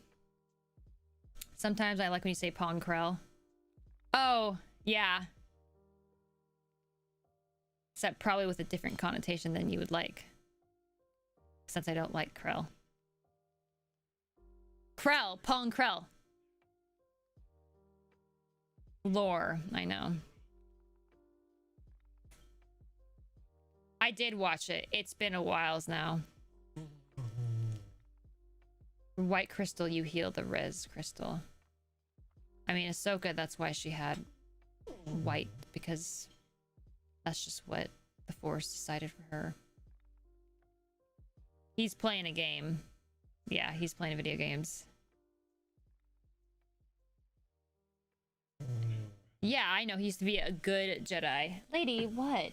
Sometimes I like when you say Pong Krell. Oh, yeah. Except probably with a different connotation than you would like. Since I don't like Krell. Krell, Pong Krell. Lore, I know. I did watch it. It's been a while now. White crystal, you heal the res crystal. I mean, Ahsoka, that's why she had white, because that's just what the Force decided for her. He's playing a game. Yeah, he's playing video games. Yeah, I know. He used to be a good Jedi. Lady, what?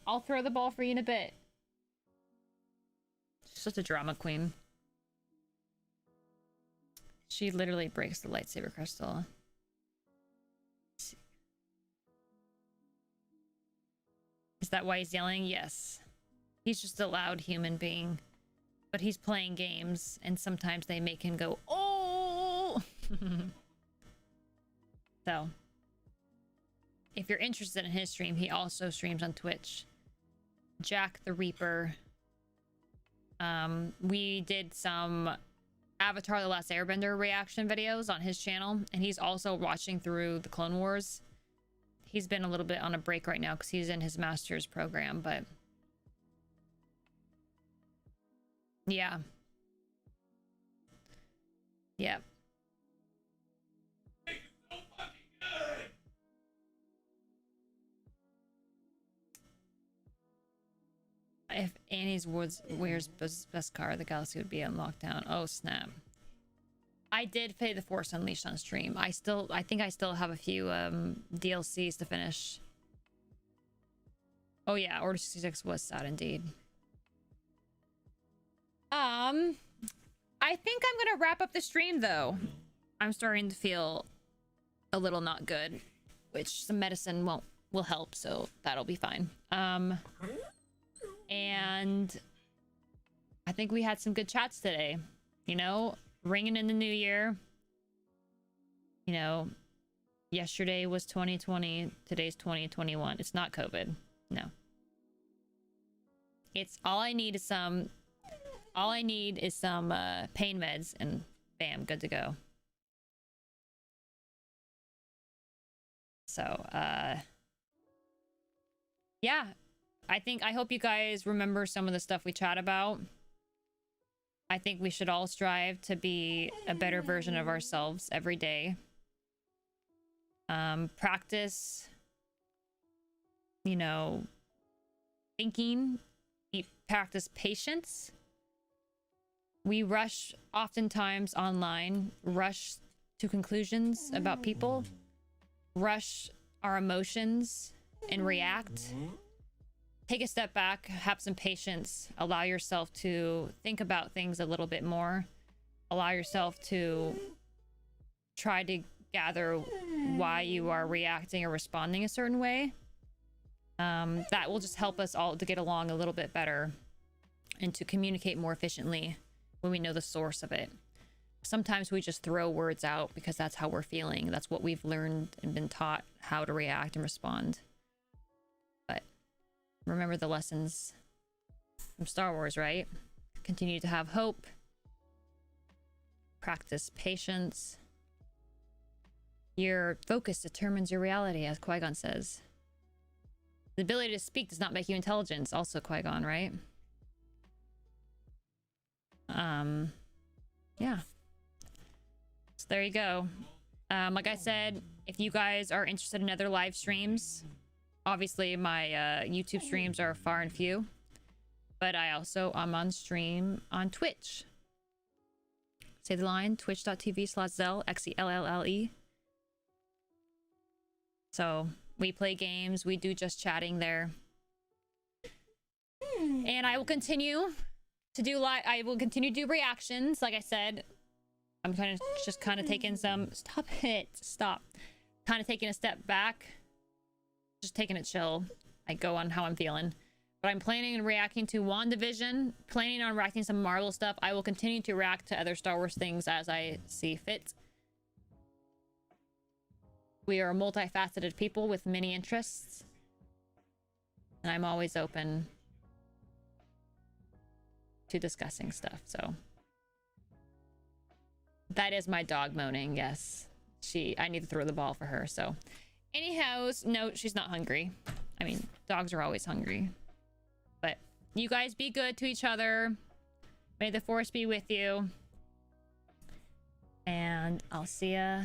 I'll throw the ball for you in a bit. She's such a drama queen. She literally breaks the lightsaber crystal. Is that why he's yelling? Yes. He's just a loud human being. But he's playing games, and sometimes they make him go, oh! So, if you're interested in his stream, he also streams on Twitch. Jack the Reaper. We did some Avatar: The Last Airbender reaction videos on his channel, and he's also watching through the Clone Wars. He's been a little bit on a break right now because he's in his master's program, but yeah. Yeah. If Annie's wears best car, the galaxy would be on lockdown. Oh snap! I did play The Force Unleashed on stream. I think I still have a few DLCs to finish. Oh yeah, Order 66 was sad indeed. I think I'm gonna wrap up the stream though. I'm starting to feel a little not good, which some medicine will help, so that'll be fine. And I think we had some good chats today. You know, ringing in the new year. You know, yesterday was 2020, today's 2021. It's not COVID. No. It's all I need is some pain meds and bam, good to go. So, yeah, I hope you guys remember some of the stuff we chat about. I think we should all strive to be a better version of ourselves every day. Practice, you know, thinking, practice patience. We rush oftentimes online, rush to conclusions about people, rush our emotions and react. Take a step back, have some patience, allow yourself to think about things a little bit more, allow yourself to try to gather why you are reacting or responding a certain way. That will just help us all to get along a little bit better and to communicate more efficiently when we know the source of it. Sometimes we just throw words out because that's how we're feeling. That's what we've learned and been taught how to react and respond. But remember the lessons from Star Wars, right? Continue to have hope. Practice patience. Your focus determines your reality, as Qui-Gon says. The ability to speak does not make you intelligent. Also Qui-Gon, right? Yeah. So there you go. Like I said, if you guys are interested in other live streams, obviously my YouTube streams are far and few, but I also am on stream on Twitch. Say the line, twitch.tv/Zell, XELLLE. So we play games, we do just chatting there. And I will continue to do I will continue to do reactions. Like I said, I'm kind of taking some stop kind of taking a step back, just taking it chill. I go on how I'm feeling, but I'm planning on reacting to WandaVision, planning on reacting some Marvel stuff. I will continue to react to other Star Wars things as I see fit. We are multifaceted people with many interests, and I'm always open to discussing stuff. So that is my dog moaning. Yes, I need to throw the ball for her. So anyhow, no, she's not hungry. I mean, dogs are always hungry. But you guys be good to each other. May the force be with you, and I'll see ya